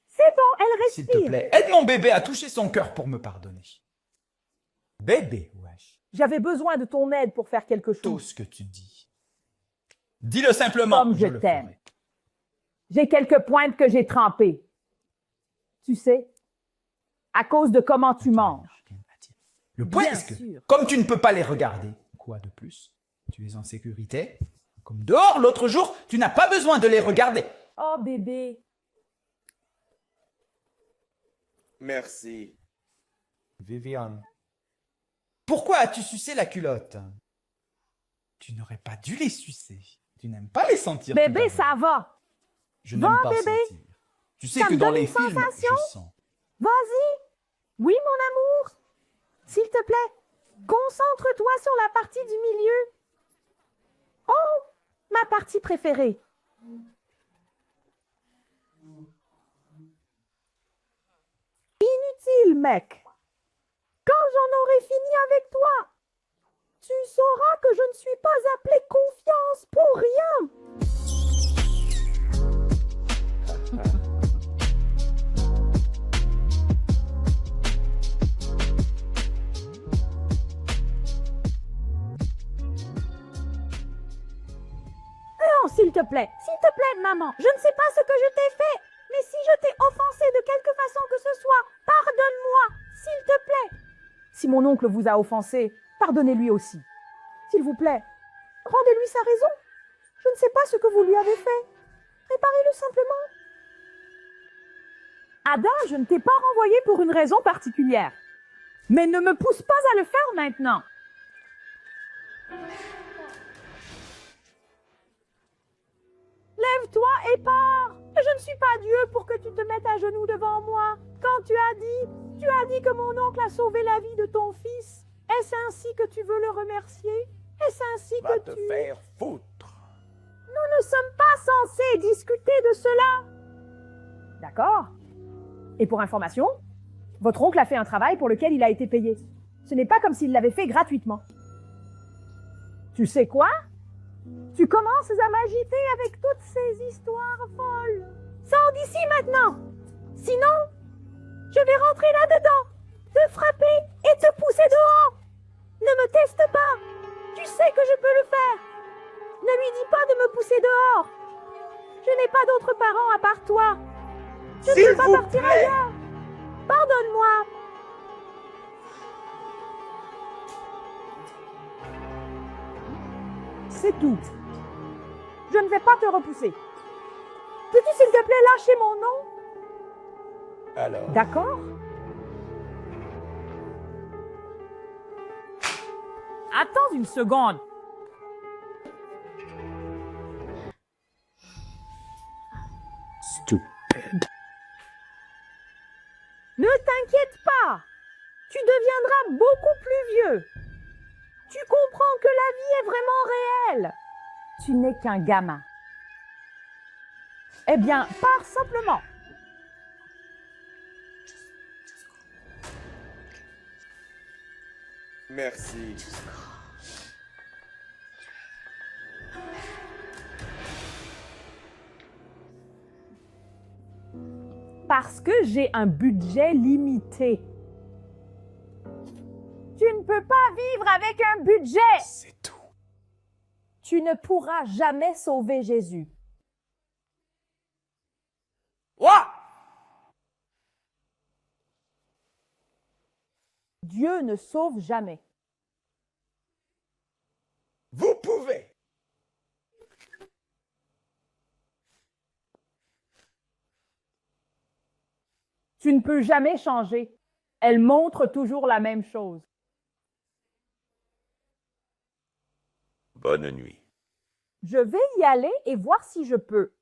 C'est bon, elle respire. S'il te plaît, aide mon bébé à toucher son cœur pour me pardonner. Bébé, wesh. J'avais besoin de ton aide pour faire quelque Tout chose. ce que tu dis. Dis-le simplement. Comme je le t'aime. ferai. J'ai quelques pointes que j'ai trempées. Tu sais, à cause de comment tu manges. Le point Bien est que, sûr. comme tu ne peux pas les regarder, quoi de plus? Tu es en sécurité. Comme dehors, l'autre jour, tu n'as pas besoin de les regarder. Oh bébé. Merci. Viviane. Pourquoi as-tu sucé la culotte? Tu n'aurais pas dû les sucer. Tu n'aimes pas les sentir. tout Bébé, d'abord. ça va. Je n'aime pas bébé. sentir. Tu sais Ça que me dans donne les une films, sensation. je sens. Vas-y. Oui, mon amour. S'il te plaît, concentre-toi sur la partie du milieu. Oh, ma partie préférée. Inutile, mec. Quand j'en aurai fini avec toi, tu sauras que je ne suis pas appelée confiance pour rien. Non, s'il te plaît, maman, je ne sais pas ce que je t'ai fait, mais si je t'ai offensé de quelque façon que ce soit, pardonne-moi, s'il te plaît. Si mon oncle vous a offensé, pardonnez-lui aussi. S'il vous plaît, rendez-lui sa raison. Je ne sais pas ce que vous lui avez fait. Réparez-le simplement. Ada, je ne t'ai pas renvoyé pour une raison particulière. Mais ne me pousse pas à le faire maintenant. Lève-toi et pars. Je ne suis pas Dieu pour que tu te mettes à genoux devant moi. Quand tu as dit que mon oncle a sauvé la vie de ton fils. Est-ce ainsi que tu veux le remercier? Est-ce ainsi Va que te tu... faire foutre. Nous ne sommes pas censés discuter de cela. D'accord. Et pour information, votre oncle a fait un travail pour lequel il a été payé. Ce n'est pas comme s'il l'avait fait gratuitement. Tu sais quoi? Tu commences à m'agiter avec toutes ces histoires folles. Sors d'ici maintenant. Sinon, je vais rentrer là-dedans, te frapper et te pousser dehors. Ne me teste pas. Tu sais que je peux le faire. Ne lui dis pas de me pousser dehors. Je n'ai pas d'autres parents à part toi. Je ne peux pas partir ailleurs. Pardonne-moi. C'est tout. Je ne vais pas te repousser. Peux-tu s'il te plaît lâcher mon nom? Alors. D'accord? Attends une seconde. Stupide. Ne t'inquiète pas. Tu deviendras beaucoup plus vieux. Tu comprends que la vie est vraiment réelle. Tu n'es qu'un gamin. Eh bien, pars simplement. Merci. Parce que j'ai un budget limité. Tu ne peux pas vivre avec un budget. C'est tout. Tu ne pourras jamais sauver Jésus. What? Dieu ne sauve jamais. Vous pouvez. Tu ne peux jamais changer. Elle montre toujours la même chose. Bonne nuit. Je vais y aller et voir si je peux.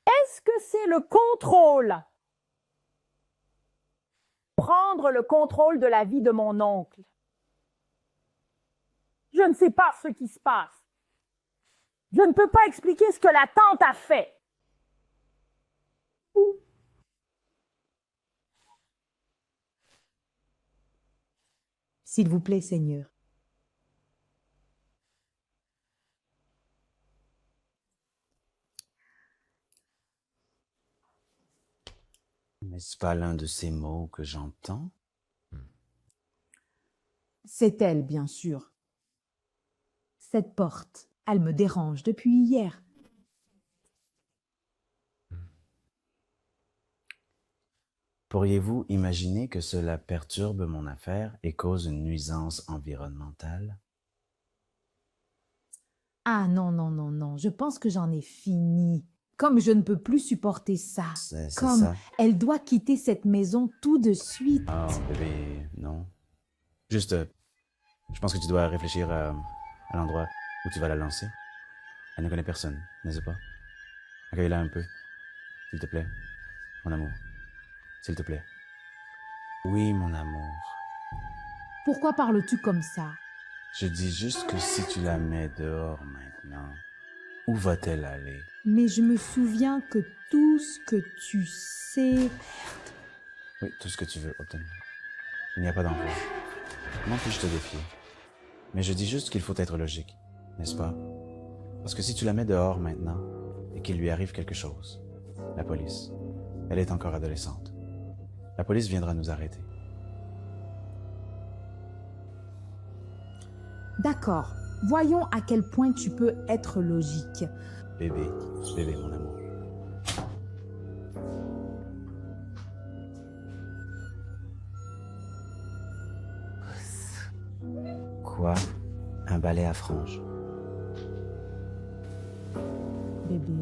Est-ce que c'est le contrôle? Prendre le contrôle de la vie de mon oncle. Je ne sais pas ce qui se passe. Je ne peux pas expliquer ce que la tante a fait. S'il vous plaît, Seigneur. N'est-ce pas l'un de ces mots que j'entends? C'est elle, bien sûr. Cette porte, elle me dérange depuis hier. Pourriez-vous imaginer que cela perturbe mon affaire et cause une nuisance environnementale? Ah non, non, non, non, je pense que j'en ai fini. Comme je ne peux plus supporter ça. C'est Comme ça. elle doit quitter cette maison tout de suite. Oh, bébé, non. Juste, je pense que tu dois réfléchir à l'endroit où tu vas la lancer. Elle ne connaît personne, n'est-ce pas? Accueille-la un peu, s'il te plaît, mon amour. S'il te plaît. Oui, mon amour. Pourquoi parles-tu comme ça? Je dis juste que si tu la mets dehors maintenant, où va-t-elle aller? Mais je me souviens que tout ce que tu sais... Oui, tout ce que tu veux, Upton. Il n'y a pas d'envoi. Comment puis-je te défier? Mais je dis juste qu'il faut être logique, n'est-ce pas? Parce que si tu la mets dehors maintenant, et qu'il lui arrive quelque chose, la police, elle est encore adolescente. La police viendra nous arrêter. D'accord. Voyons à quel point tu peux être logique. Bébé, bébé, mon amour. Quoi? Un balai à franges. Bébé...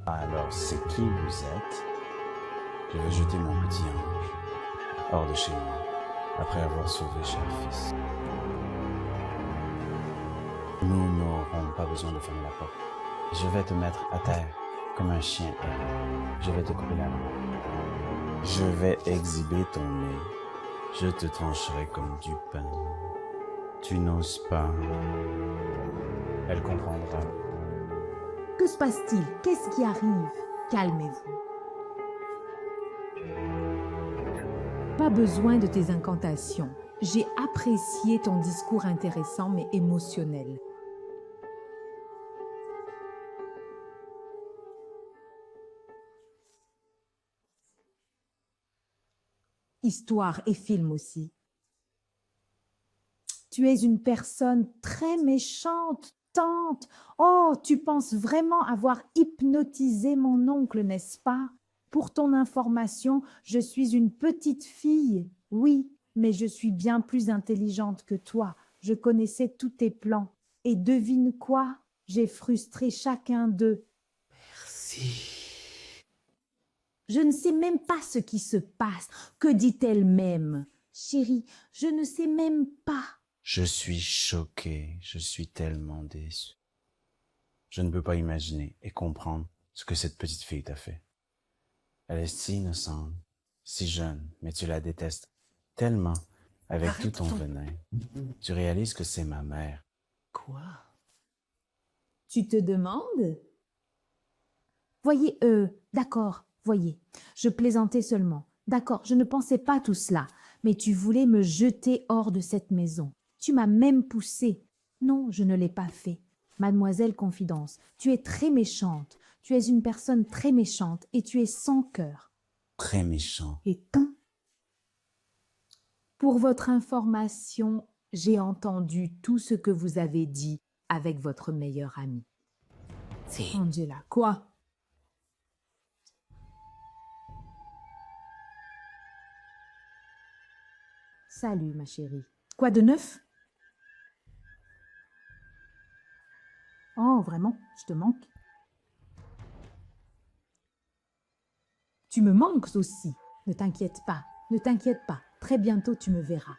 Alors, c'est qui vous êtes? Je veux jeter mon petit ange hors de chez moi. après avoir sauvé cher fils. Nous n'aurons pas besoin de fermer la porte. Je vais te mettre à terre comme un chien errant. Je vais te couper la langue. Je vais exhiber ton nez. Je te trancherai comme du pain. Tu n'oses pas. Elle comprendra. Que se passe-t-il? Qu'est-ce qui arrive? Calmez-vous. Pas besoin de tes incantations. J'ai apprécié ton discours intéressant mais émotionnel. Histoire et film aussi. Tu es une personne très méchante, tante. Oh, tu penses vraiment avoir hypnotisé mon oncle, n'est-ce pas? Pour ton information, je suis une petite fille. Oui, mais je suis bien plus intelligente que toi. Je connaissais tous tes plans. Et devine quoi? J'ai frustré chacun d'eux. Merci. Je ne sais même pas ce qui se passe. Que dit-elle même? Chérie, je ne sais même pas. Je suis choqué. Je suis tellement déçu. Je ne peux pas imaginer et comprendre ce que cette petite fille t'a fait. Elle est si innocente, si jeune, mais tu la détestes tellement avec tout ton venin. Tu réalises que c'est ma mère. Quoi? Tu te demandes? Voyez, d'accord, voyez, je plaisantais seulement. D'accord, je ne pensais pas tout cela, mais tu voulais me jeter hors de cette maison. Tu m'as même poussée. Non, je ne l'ai pas fait. Mademoiselle Confidence, tu es très méchante. Tu es une personne très méchante et tu es sans cœur. Très méchant. Et tant. Pour votre information, j'ai entendu tout ce que vous avez dit avec votre meilleure amie. Si. Angela, quoi? Salut, ma chérie. Quoi de neuf? Oh, vraiment, je te manque. Tu me manques aussi. Ne t'inquiète pas, ne t'inquiète pas. Très bientôt, tu me verras.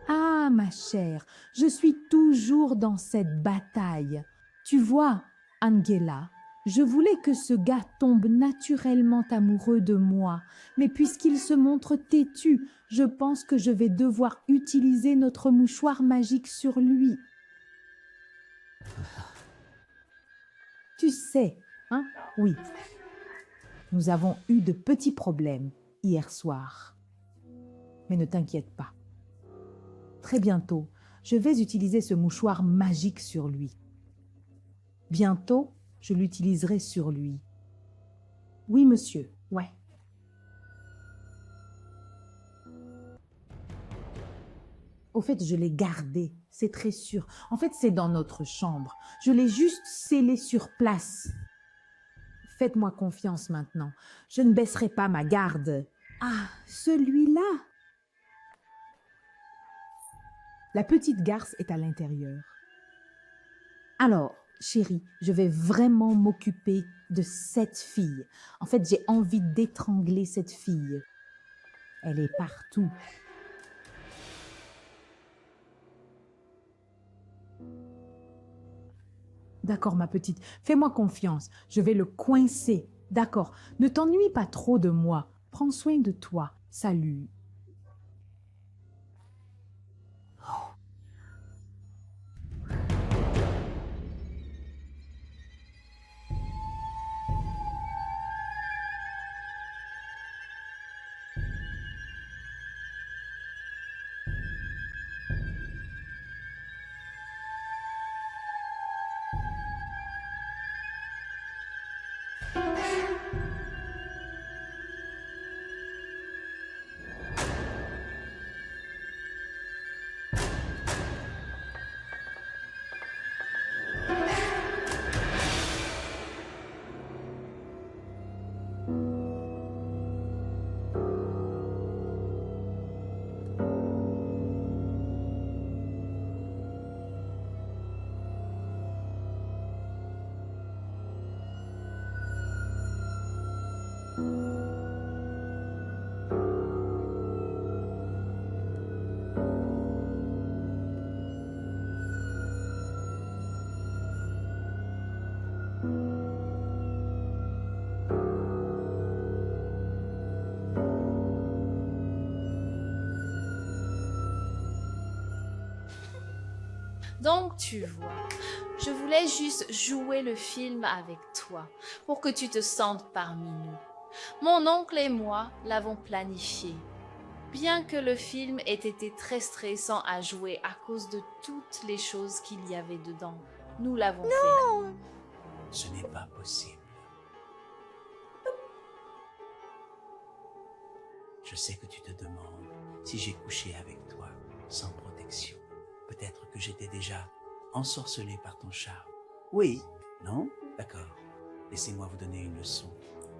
Ah, ma chère, je suis toujours dans cette bataille. Tu vois, Angela, je voulais que ce gars tombe naturellement amoureux de moi, mais puisqu'il se montre têtu, je pense que je vais devoir utiliser notre mouchoir magique sur lui. Tu sais, hein? Oui. Nous avons eu de petits problèmes hier soir. Mais ne t'inquiète pas. Très bientôt, je vais utiliser ce mouchoir magique sur lui. Bientôt, je l'utiliserai sur lui. Oui, monsieur, ouais. Au fait, je l'ai gardé, c'est très sûr. En fait, c'est dans notre chambre. Je l'ai juste scellé sur place. Faites-moi confiance maintenant. Je ne baisserai pas ma garde. Ah, celui-là! La petite garce est à l'intérieur. Alors, chérie, je vais vraiment m'occuper de cette fille. En fait, j'ai envie d'étrangler cette fille. Elle est partout. D'accord, ma petite, fais-moi confiance. Je vais le coincer. D'accord, ne t'ennuie pas trop de moi. Prends soin de toi. Salut. Donc tu vois, je voulais juste jouer le film avec toi pour que tu te sentes parmi nous. Mon oncle et moi l'avons planifié. Bien que le film ait été très stressant à jouer à cause de toutes les choses qu'il y avait dedans, nous l'avons fait. Ce n'est pas possible. Je sais que tu te demandes si j'ai couché avec toi sans protection. Peut-être que j'étais déjà ensorcelé par ton charme. Oui, non? D'accord. Laissez-moi vous donner une leçon.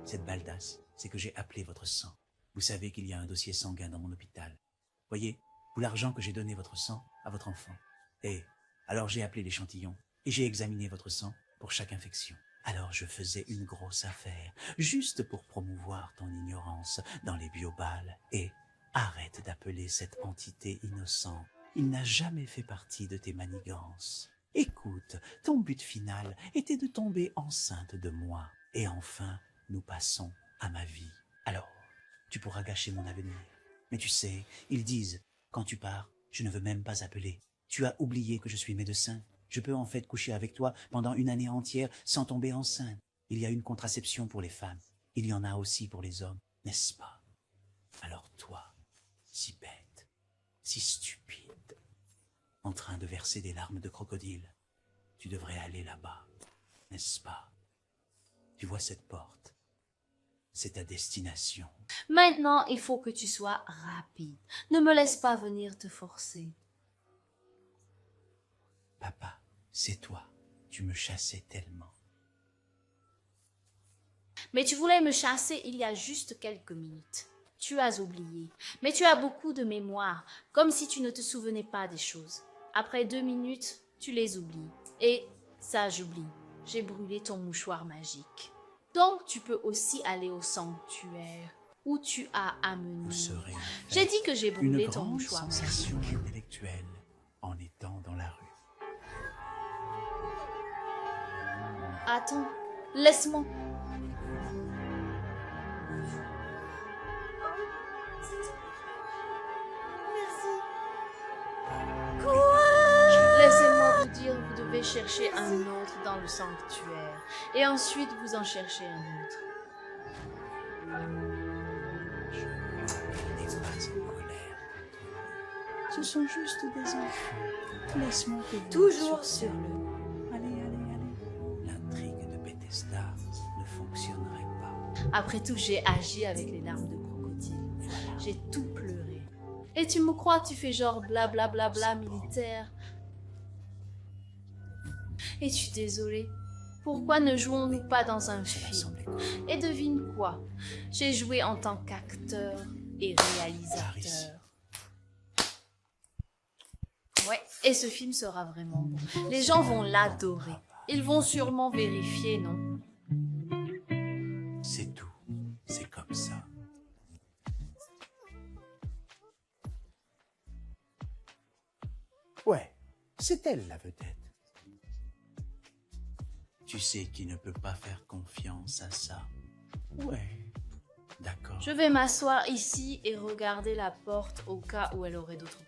Cette baldasse, c'est que j'ai appelé votre sang. Vous savez qu'il y a un dossier sanguin dans mon hôpital. Voyez, pour l'argent que j'ai donné votre sang à votre enfant. Et alors j'ai appelé l'échantillon et j'ai examiné votre sang pour chaque infection. Alors je faisais une grosse affaire, juste pour promouvoir ton ignorance dans les biobals. Et arrête d'appeler cette entité innocente. Il n'a jamais fait partie de tes manigances. Écoute, ton but final était de tomber enceinte de moi. Et enfin, nous passons à ma vie. Alors, tu pourras gâcher mon avenir. Mais tu sais, ils disent, quand tu pars, je ne veux même pas appeler. Tu as oublié que je suis médecin. Je peux en fait coucher avec toi pendant une année entière sans tomber enceinte. Il y a une contraception pour les femmes. Il y en a aussi pour les hommes, n'est-ce pas? Alors toi, si bête, si stupide, en train de verser des larmes de crocodile, tu devrais aller là-bas, n'est-ce pas? Tu vois cette porte? C'est ta destination. Maintenant, il faut que tu sois rapide. Ne me laisse pas venir te forcer. Papa, c'est toi. Tu me chassais tellement. Mais tu voulais me chasser il y a juste quelques minutes. Tu as oublié. Mais tu as beaucoup de mémoire, comme si tu ne te souvenais pas des choses. Après 2 minutes, tu les oublies. Et ça, j'oublie. J'ai brûlé ton mouchoir magique. Donc, tu peux aussi aller au sanctuaire où tu as amené. Vous serez J'ai dit que j'ai brûlé une ton grande mouchoir magique. sensation intellectuelle en étant dans la rue. Attends, laisse-moi. Laissez-moi vous dire, vous devez chercher un autre dans le sanctuaire. Et ensuite, vous en cherchez un autre. N'aie pas en colère. Ce sont juste des enfants. Laisse-moi te voir Toujours sur sur le... Allez. L'intrigue de Bethesda ne fonctionnerait pas. Après tout, j'ai agi avec les larmes de crocodile. J'ai tout pleuré. Et tu me crois, tu fais genre blablabla militaire. Es-tu désolé? Pourquoi ne jouons-nous pas dans un film? Et devine quoi? J'ai joué en tant qu'acteur et réalisateur. Ouais, et ce film sera vraiment bon. Les gens vont l'adorer. Ils vont sûrement vérifier, non? C'est tout. C'est comme ça. Ouais, c'est elle la vedette. Tu sais qu'il ne peut pas faire confiance à ça. Ouais, d'accord. Je vais m'asseoir ici et regarder la porte au cas où elle aurait d'autres